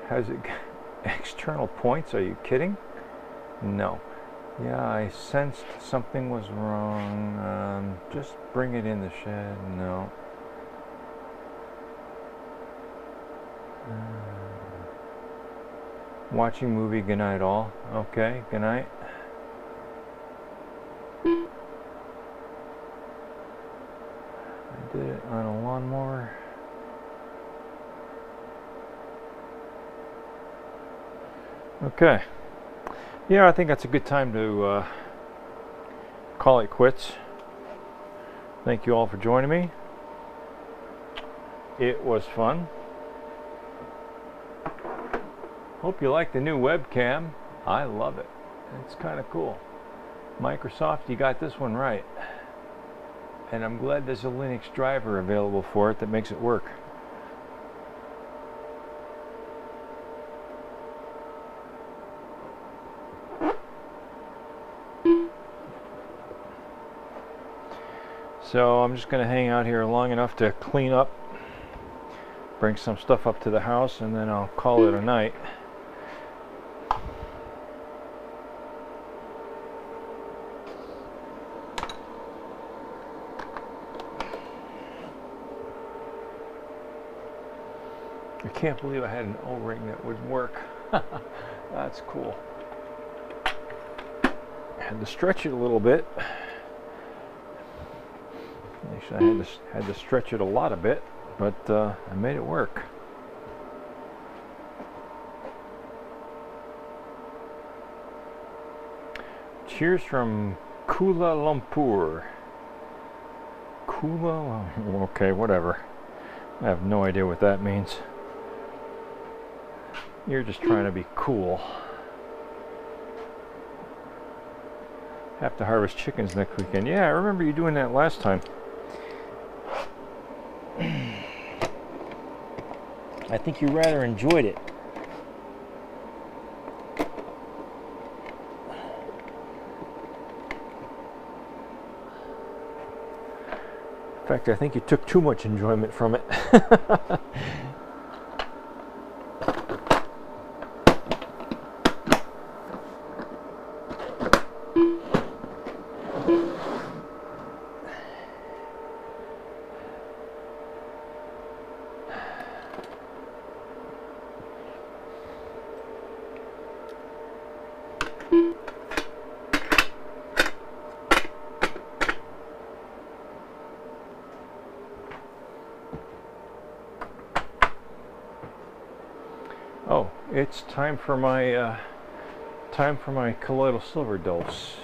Speaker 1: Has it external points? Are you kidding? No. Yeah, I sensed something was wrong. Just bring it in the shed. No. Watching movie. Good night, all. Okay. Good night. I did it on a lawnmower. Okay. Yeah, I think that's a good time to call it quits. Thank you all for joining me. It was fun. Hope you like the new webcam. I love it. It's kind of cool. Microsoft, you got this one right. And I'm glad there's a Linux driver available for it that makes it work. So I'm just going to hang out here long enough to clean up, bring some stuff up to the house, and then I'll call it a night. I can't believe I had an O-ring that would work. That's cool. I had to stretch it a little bit. Actually, I had to stretch it a bit, but I made it work. Cheers from Kuala Lumpur. Okay, whatever. I have no idea what that means. You're just trying to be cool. Have to harvest chickens next weekend. Yeah, I remember you doing that last time. I think you rather enjoyed it. In fact, I think you took too much enjoyment from it. Oh, it's time for my colloidal silver dose.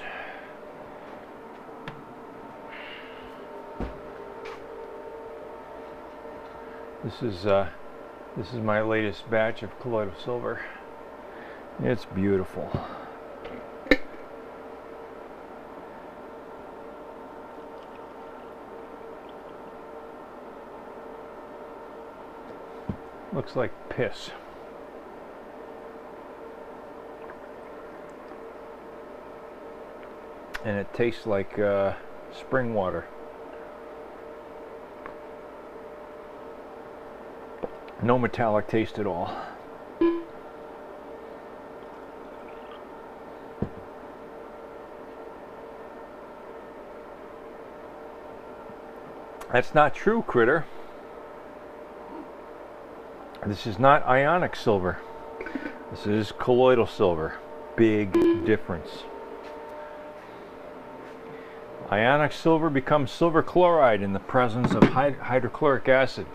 Speaker 1: This is my latest batch of colloidal silver. It's beautiful. Looks like piss. And it tastes like spring water. No metallic taste at all. That's not true, critter. This is not ionic silver. This is colloidal silver. Big difference. Ionic silver becomes silver chloride in the presence of hydrochloric acid.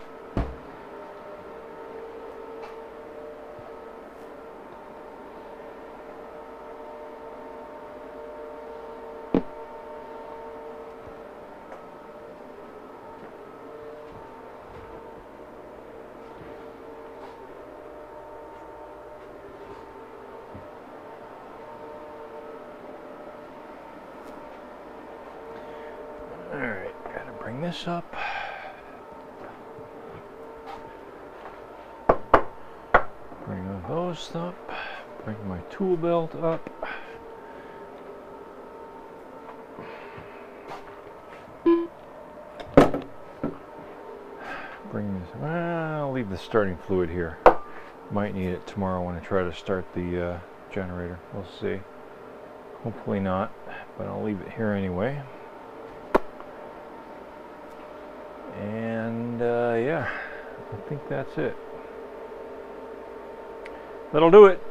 Speaker 1: this up. Bring those up. Bring my tool belt up. Bring this. Well, I'll leave the starting fluid here. Might need it tomorrow when I try to start the generator. We'll see. Hopefully not, but I'll leave it here anyway. And yeah, I think that's it. That'll do it.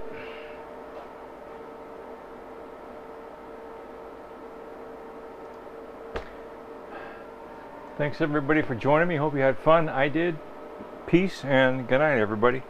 Speaker 1: Thanks everybody for joining me. Hope you had fun. I did. Peace and good night, everybody.